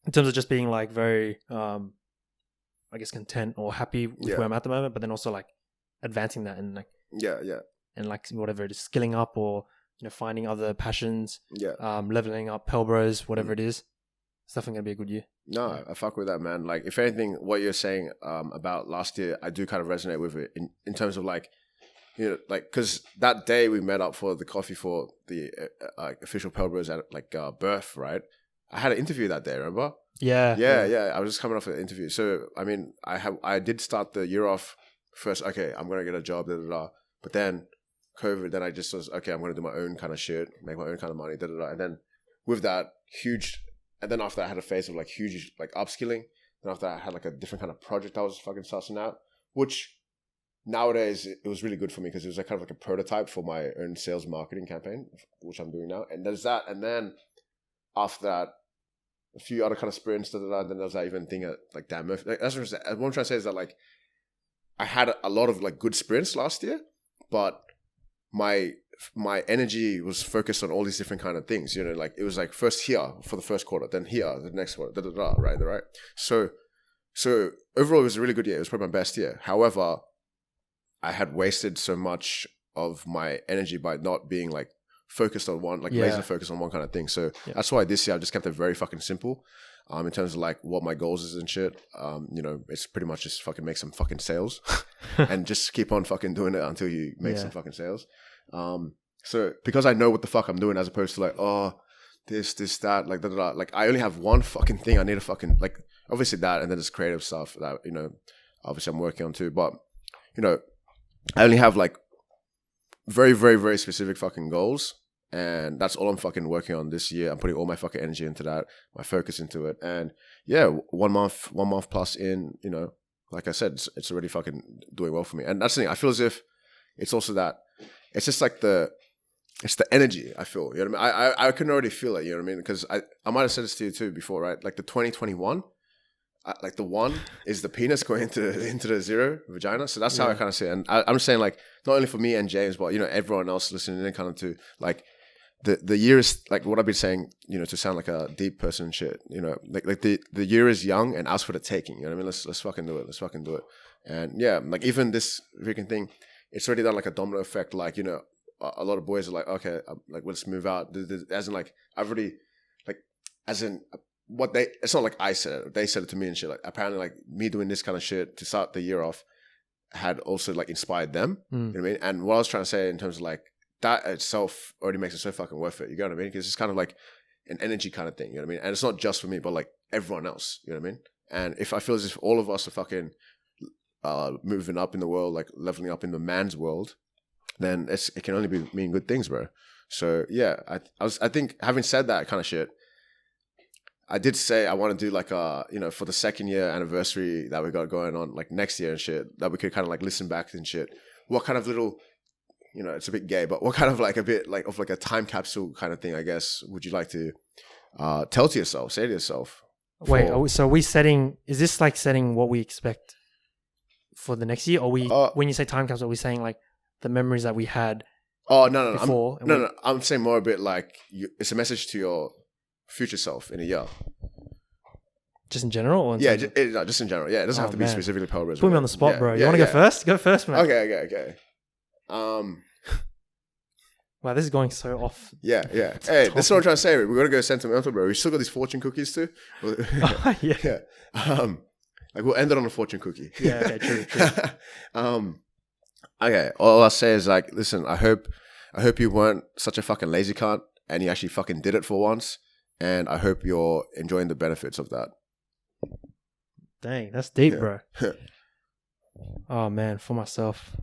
In terms of just being like very, I guess, content or happy with where I'm at the moment, but then also like advancing that and like and like whatever it is, skilling up or finding other passions. Leveling up, Pel Bros, whatever it is. It's definitely gonna be a good year. No, I fuck with that, man. Like, if anything, what you're saying about last year, I do kind of resonate with it in terms of like, like, because that day we met up for the coffee for the official Pel Bros at like birth, right? I had an interview that day, remember? Yeah. I was just coming off an interview. So, I mean, I did start the year off first, okay, I'm going to get a job, But then COVID, then I just was, okay, I'm going to do my own kind of shit, make my own kind of money, And then with that, and then after I had a phase of like huge like upskilling. Then after I had like a different kind of project I was fucking sussing out, which nowadays it was really good for me because it was like kind of like a prototype for my own sales marketing campaign, which I'm doing now. And there's that. And then after that, a few other kind of sprints. Then there was that even thing at like Dan Murphy. Like, that's what I'm trying to say is that like I had a lot of like good sprints last year, but my energy was focused on all these different kind of things. Like it was like first here for the first quarter, then here the next quarter, right. So overall, it was a really good year. It was probably my best year. However, I had wasted so much of my energy by not being like focused on one, like laser focused on one kind of thing. So that's why this year I just kept it very fucking simple. In terms of like what my goals is and shit. It's pretty much just fucking make some fucking sales and just keep on fucking doing it until you make some fucking sales. So because I know what the fuck I'm doing, as opposed to like, oh, this, that, like that, like I only have one fucking thing I need to fucking like. Obviously that, and then there's creative stuff that, obviously I'm working on too. But, I only have like very, very, very specific fucking goals. And that's all I'm fucking working on this year. I'm putting all my fucking energy into that, my focus into it. And yeah, 1 month plus in, like I said, it's already fucking doing well for me. And that's the thing. I feel as if it's also that, it's just like it's the energy I feel. You know what I mean? I can already feel it, you know what I mean? Because I might have said this to you too before, right? Like the 2021, like the 1 is the penis going into the 0 vagina. So that's how I kind of see it. And I'm saying like, not only for me and James, but, everyone else listening in kind of too, like the year is like what I've been saying, to sound like a deep person and shit, like the year is young and ours for the taking. You know what I mean? Let's fucking do it. Let's fucking do it. And yeah, like even this freaking thing, it's already done like a domino effect. Like, a lot of boys are like, okay, like let's move out. As in like, I've already like, as in it's not like I said it. They said it to me and shit. Like apparently like me doing this kind of shit to start the year off had also like inspired them. You know what I mean? And what I was trying to say in terms of like that itself already makes it so fucking worth it. You know what I mean? Because it's kind of like an energy kind of thing. You know what I mean? And it's not just for me, but like everyone else. You know what I mean? And if I feel as if all of us are fucking moving up in the world, like leveling up in the man's world, then it can only mean good things, bro. So yeah, I think having said that kind of shit, I did say I want to do like for the 2nd year anniversary that we got going on like next year and shit, that we could kind of like listen back and shit. What kind of little, it's a bit gay, but what kind of like a bit like of like a time capsule kind of thing, I guess, would you like to say to yourself? Wait, so are we setting, is this like setting what we expect for the next year? Or when you say time capsule, are we saying like the memories that we had? Oh, no. Before, No. I'm saying more a bit like it's a message to your future self in a year. Just in general? Or just in general. Yeah, it doesn't have to be specifically Power Bros. Put me on the spot, bro. You want to go first? Go first, man. Okay. Wow, this is going so off. Yeah. Hey, this is what I'm trying to say. We're gonna go sentimental, bro. We still got these fortune cookies too. Yeah. Like we'll end it on a fortune cookie. Yeah. Okay. True. Okay. All I'll say is like, listen. I hope you weren't such a fucking lazy cunt, and you actually fucking did it for once. And I hope you're enjoying the benefits of that. Dang, that's deep, bro. Oh man, for myself.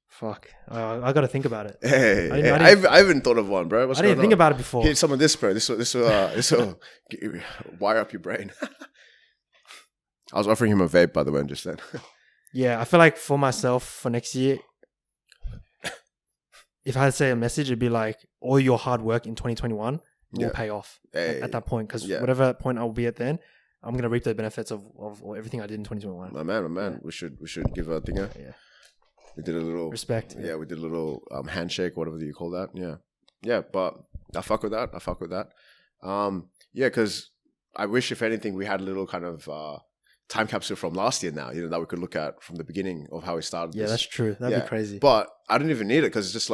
Fuck. I got to think about it. I haven't thought of one, bro. I didn't think about it before. Here's some of this, bro. This will wire up your brain. I was offering him a vape, by the way, just then. Yeah, I feel like for myself, for next year, if I had to say a message, it'd be like, all your hard work in 2021 will pay off at that point. Because whatever point I will be at then, I'm going to reap the benefits of everything I did in 2021. My man. Yeah. We should give a thing. Yeah. We did a little respect. Yeah, we did a little handshake, whatever you call that. Yeah. But I fuck with that. Yeah, because I wish, if anything, we had a little kind of time capsule from last year now. That we could look at from the beginning of how we started. Yeah, that's true. That'd be crazy. But I don't even need it because it's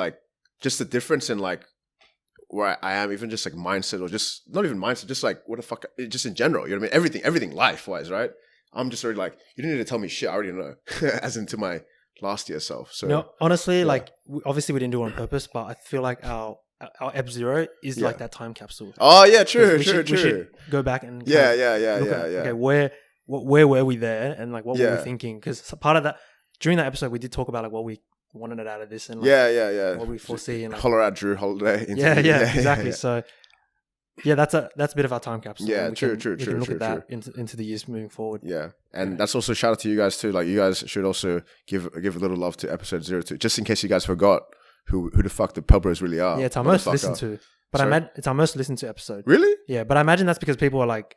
just the difference in like where I am, even just like mindset, or just not even mindset, just like what the fuck, just in general. You know what I mean? Everything life wise, right? I'm just already like, you don't need to tell me shit. I already know, as into my last year self. So honestly, like obviously we didn't do it on purpose, but I feel like our Ep Zero is like that time capsule. Oh yeah, true. We should go back and look at, okay, where were we there, and like what were we thinking? Because part of that, during that episode, we did talk about like what we wanted it out of this, and like, what we foresee, and like, Colorado Drew holiday. Exactly. So that's a bit of our time capsule. Yeah, true. We can look at that into the years moving forward. Yeah, and that's also shout out to you guys too. Like you guys should also give a little love to episode 02, just in case you guys forgot who the fuck the Pell Bros really are. Yeah, it's our most Motherfucker. listened to. But Sorry? it's our most listened to episode. Really? Yeah, but I imagine that's because people are like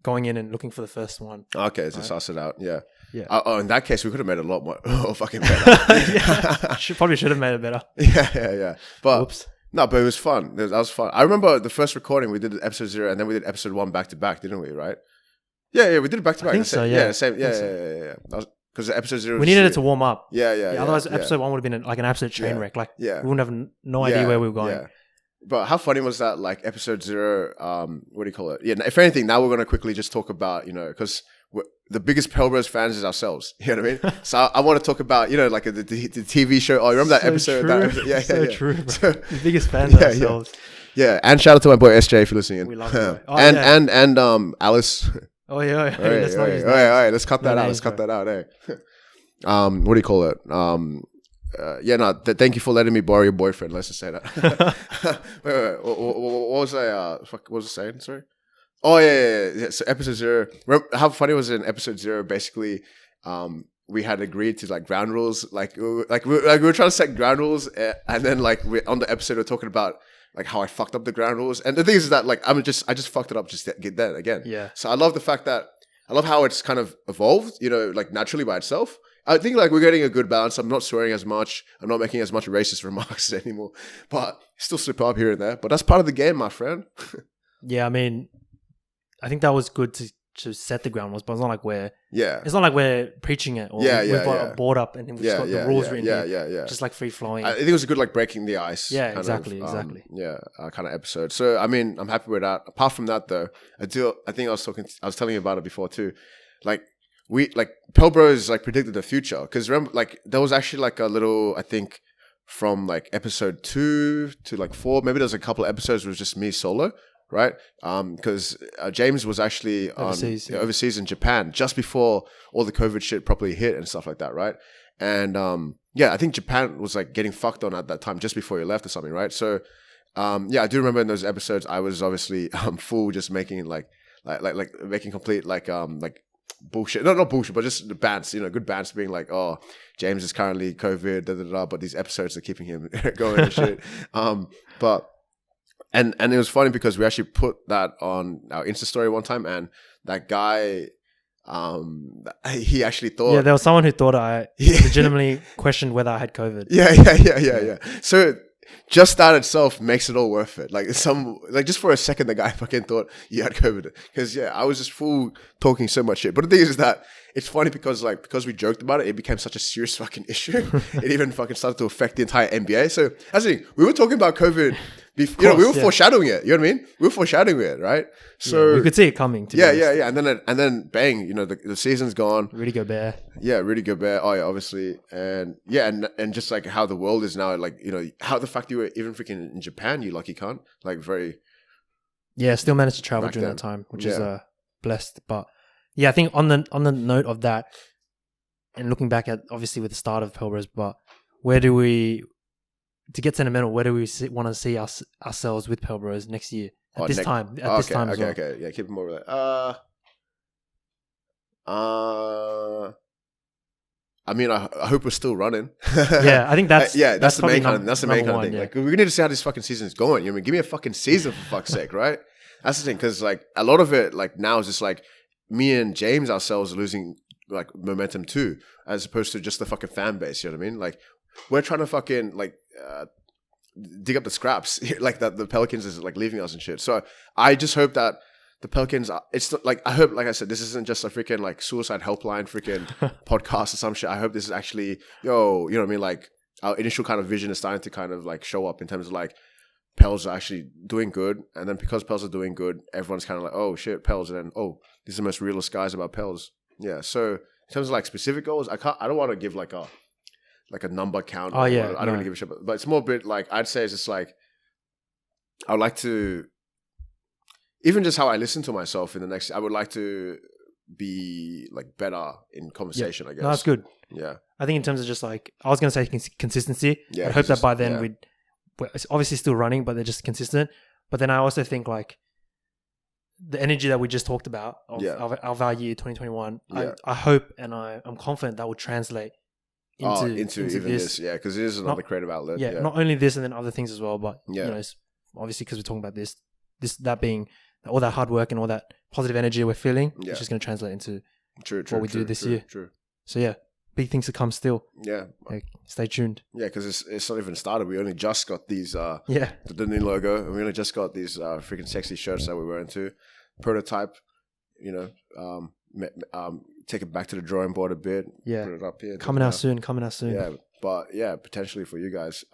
going in and looking for the first one. Okay, to Right. suss it out. Yeah. Yeah. Oh, in that case, we could have made it a lot more fucking better. Yeah. Probably should have made it better. yeah. But Whoops. no, but it was fun. That was fun. I remember the first recording we did episode 0, and then we did episode 1 back to back, didn't we? Right? Yeah, we did it back to back. think The so, same- yeah. the same. Yeah, I think yeah. Because episode 0. We needed it to warm up. Yeah. Otherwise, episode 1 would have been like an absolute train Yeah. wreck. Like, Yeah. we wouldn't have no idea where we were going. Yeah. But how funny was that? Like episode 0. What do you call it? Yeah. If anything, now we're gonna quickly just talk about because the biggest Pell Bros fans is ourselves. You know what I mean? So I want to talk about like the TV show. Oh, remember that So episode? true. That episode? Yeah. So true, bro. So, The biggest fans of Yeah, ourselves. yeah. And shout out to my boy SJ if you're listening. We love him, bro. Oh, and yeah. Alice. Oh, yeah. All right, Let's not use all names. right. Let's cut that No out. names, Let's cut that out. Hey. What do you call it? Thank you for letting me borrow your boyfriend. Let's just say that. wait. What was I? What was I saying? Sorry. Oh yeah. So episode 0. Remember how funny was it in episode 0? Basically, we had agreed to like ground rules. We were trying to set ground rules, and then like we on the episode we're talking about like how I fucked up the ground rules. And the thing is that like I just fucked it up just then again. Yeah. So I love the fact that I love how it's kind of evolved, like naturally by itself. I think like we're getting a good balance. I'm not swearing as much. I'm not making as much racist remarks anymore, but still slip up here and there. But that's part of the game, my friend. Yeah, I mean, I think that was good to set the ground rules, but it's not like we're preaching it or we've got a board up and we've just got the rules written in. Yeah. Just like free flowing. I think it was a good like breaking the ice. Yeah, kind exactly. kind of episode. So I mean, I'm happy with that. Apart from that, though, I think I was telling you about it before too. Like Pell Bros like predicted the future because remember, like there was actually like a little, I think, from like episode 2 to like 4. Maybe there's a couple of episodes where it was just me solo. Right, because James was actually overseas in Japan just before all the COVID shit properly hit and stuff like that, right? And I think Japan was like getting fucked on at that time just before he left or something, right? So I do remember in those episodes I was obviously full just making like making complete like bullshit, not bullshit, but just the bants, good bants being like, oh, James is currently COVID, but these episodes are keeping him going and shit. But. And it was funny because we actually put that on our Insta story one time, and that guy, he actually thought... Yeah, there was someone who thought I legitimately questioned whether I had COVID. Yeah. So just that itself makes it all worth it. Like just for a second, the guy fucking thought you had COVID. Because I was just full talking so much shit. But the thing is that it's funny because we joked about it, it became such a serious fucking issue. It even fucking started to affect the entire NBA. So as I think, we were talking about COVID... we were foreshadowing it. You know what I mean? We were foreshadowing it, right? So we could see it coming. Yeah. And then bang, the season's gone. Rudy Gobert. Yeah, Rudy Gobert. Oh yeah, obviously, and just like how the world is now, like how the fact you were even freaking in Japan, you lucky cunt, like very. Yeah, still managed to travel during that time, which is blessed. But yeah, I think on the note of that, and looking back at obviously with the start of Pell Bros, but where do we? To get sentimental, where do we want to see ourselves with Pell Bros next year at this time? This time as well. Okay. Yeah, keep it more with that. I mean, I hope we're still running. Yeah, I think that's that's the main kind of, that's the main kind of thing. Yeah. Like, we need to see how this fucking season is going. You know, give me a fucking season for fuck's sake, right? That's the thing, because like a lot of it, like now is just like me and James ourselves are losing like momentum too, as opposed to just the fucking fan base. You know what I mean? Like we're trying to fucking like dig up the scraps, like that the Pelicans is like leaving us and shit. So I just hope that the Pelicans, it's not, like, I hope, like I said, this isn't just a freaking like suicide helpline freaking podcast or some shit. I hope this is actually, you know what I mean? Like our initial kind of vision is starting to kind of like show up in terms of like Pels are actually doing good. And then because Pels are doing good, everyone's kind of like, oh shit, Pels. And then, oh, these are the most realist guys about Pels. Yeah. So in terms of like specific goals, I don't want to give like a number count. Oh yeah. I don't really give a shit. But it's more a bit like, I'd say it's just like, I would like to, even just how I listen to myself in the next, I would like to be like better in conversation, I guess. No, that's good. Yeah. I think in terms of just like, I was going to say consistency. Yeah, I hope that by then we're obviously still running, but they're just consistent. But then I also think like the energy that we just talked about of our year 2021, I hope and I'm confident that will translate into even this. this, yeah, because it is another creative outlet. Yeah, not only this and then other things as well, but Yeah. you know, obviously because we're talking about that being all that hard work and all that positive energy we're feeling, Yeah. it's just going to translate into true, what we do this year. True. So yeah, big things to come still. Yeah, Like, stay tuned. yeah, because it's not even started. We only just got these Yeah, the new logo, and we only just got these freaking sexy shirts that we were into. Prototype, you know, take it back to the drawing board a bit. Yeah. Put it up here. coming out soon. Yeah, but yeah, potentially for you guys.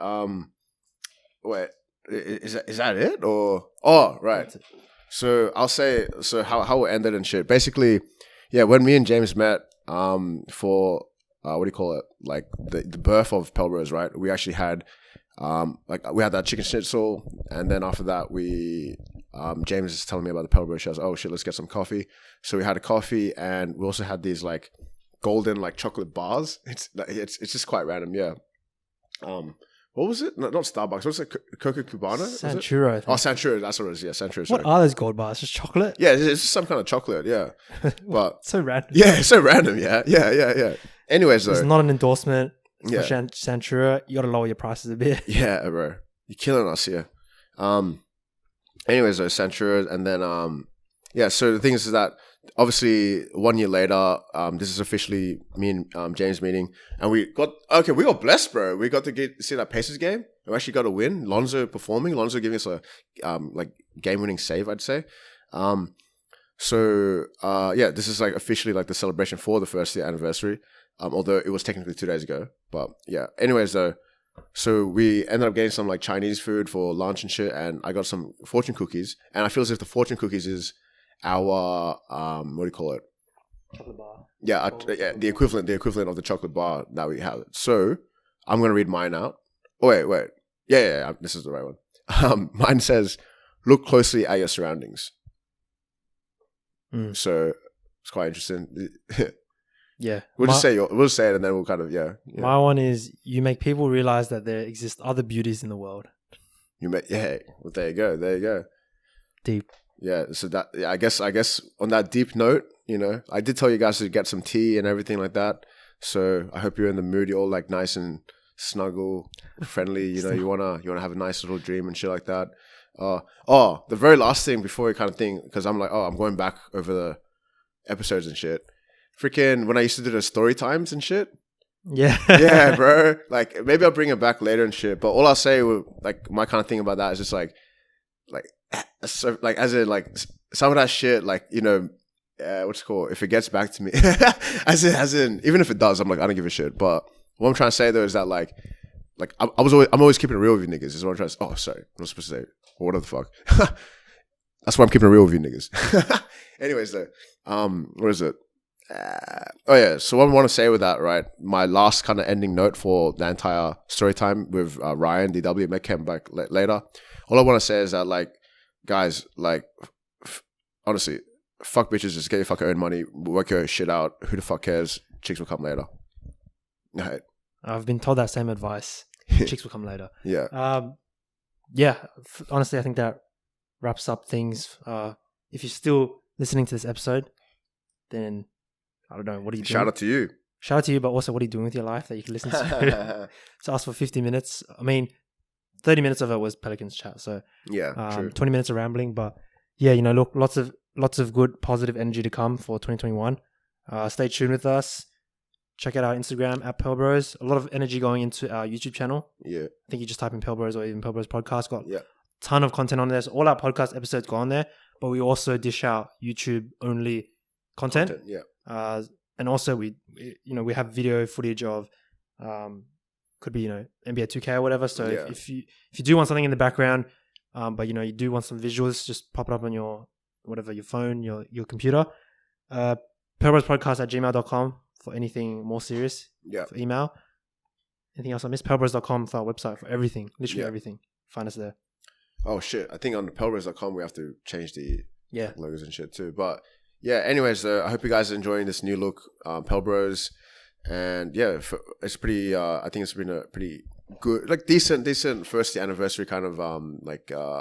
Wait, is that it or right? That's it. So I'll say how it ended and shit. Basically, yeah, when me and James met for what do you call it? Like the birth of Pelbros, right? We actually had we had that chicken schnitzel, and then after that James is telling me about the Pelbros. She was, oh shit, let's get some coffee. So we had a coffee, and we also had these like golden like chocolate bars. It's just quite random, yeah. What was it? Not Starbucks. What was it? Coca Cubana? Was it? Sanchuro. I think. Oh, Sanchuro. That's what it is. Yeah, Sanchuro. What Sorry. are those gold bars? Just chocolate? Yeah, it's just some kind of chocolate. Yeah, but So random. yeah, it's so random. Yeah. Anyways, though, It's not an endorsement for Yeah. Sanchuro. You got to lower your prices a bit. yeah, bro, you're killing us here. Anyways, though, Sanchuro, and then yeah. So the thing is that obviously 1 year later, this is officially me and James meeting, and we got blessed, bro. We got to see that Pacers game. We actually got a win. Lonzo performing. Lonzo giving us a like game winning save, I'd say. So yeah, this is like officially like the celebration for the first year anniversary. Although it was technically 2 days ago, but yeah. Anyways, though, so we ended up getting some like Chinese food for lunch and shit, and I got some fortune cookies, and I feel as if the fortune cookies is our what do you call it? Chocolate bar. Yeah, yeah, the equivalent of the chocolate bar that we have. So I'm gonna read mine out. Oh wait, yeah, this is the right one. Mine says, "Look closely at your surroundings." Mm. So it's quite interesting. Yeah. We'll say it, and then we'll kind of yeah. My one is, you make people realize that there exist other beauties in the world. Well, there you go. Deep. Yeah, so that I guess on that deep note, you know, I did tell you guys to get some tea and everything like that. So I hope you're in the mood. You're all like nice and snuggle, friendly. You know, you wanna have a nice little dream and shit like that. The very last thing before we kind of think, because I'm like, I'm going back over the episodes and shit. Freaking when I used to do the story times and shit. Yeah. Yeah, bro. Like maybe I'll bring it back later and shit. But all I'll say, like my kind of thing about that is just like so, like as in like some of that shit, like, you know, what's it called? If it gets back to me, as in even if it does, I'm like, I don't give a shit. But what I'm trying to say though is that like I'm always keeping it real with you niggas. Is what I'm trying to say. Oh, sorry, I'm not supposed to say. What the fuck? That's why I'm keeping it real with you niggas. Anyways, though, what is it? Oh yeah. So what I want to say with that, right? My last kind of ending note for the entire story time with Ryan DW, Met came back later. All I want to say is that, like, guys, like, honestly, fuck bitches, just get your fucking own money, work your shit out. Who the fuck cares? Chicks will come later. Right. I've been told that same advice. Chicks will come later. Yeah. Yeah. Honestly, I think that wraps up things. If you're still listening to this episode, then I don't know, what are you doing? Shout out to you. Shout out to you, but also what are you doing with your life that you can listen to? So ask for 50 minutes. I mean, 30 minutes of it was Pelicans chat, so Yeah, true. 20 minutes of rambling, but yeah, you know, look, lots of good positive energy to come for 2021. Stay tuned with us. Check out our Instagram at Pelbros. A lot of energy going into our YouTube channel. Yeah. I think you just type in Pelbros or even Pelbros Podcast. Got Yeah. a ton of content on there. So all our podcast episodes go on there, but we also dish out YouTube only content. Yeah. And also we have video footage of could be, you know, NBA 2K or whatever. So Yeah. if you do want something in the background, but you know, you do want some visuals, just pop it up on your whatever, your phone, your computer. Pelbrospodcast@gmail.com for anything more serious. Yeah. For email. Anything else I missed? Pelbros.com for our website for everything. Literally Yeah. everything. Find us there. Oh shit. I think on the pelbros.com we have to change the Yeah. logos and shit too. But yeah, anyways, I hope you guys are enjoying this new look, Pelbros. And yeah, it's pretty, I think it's been a pretty good, like decent first year anniversary kind of,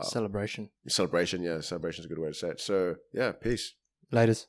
Celebration. celebration. Yeah, celebration is a good way to say it. So yeah, peace. Laters.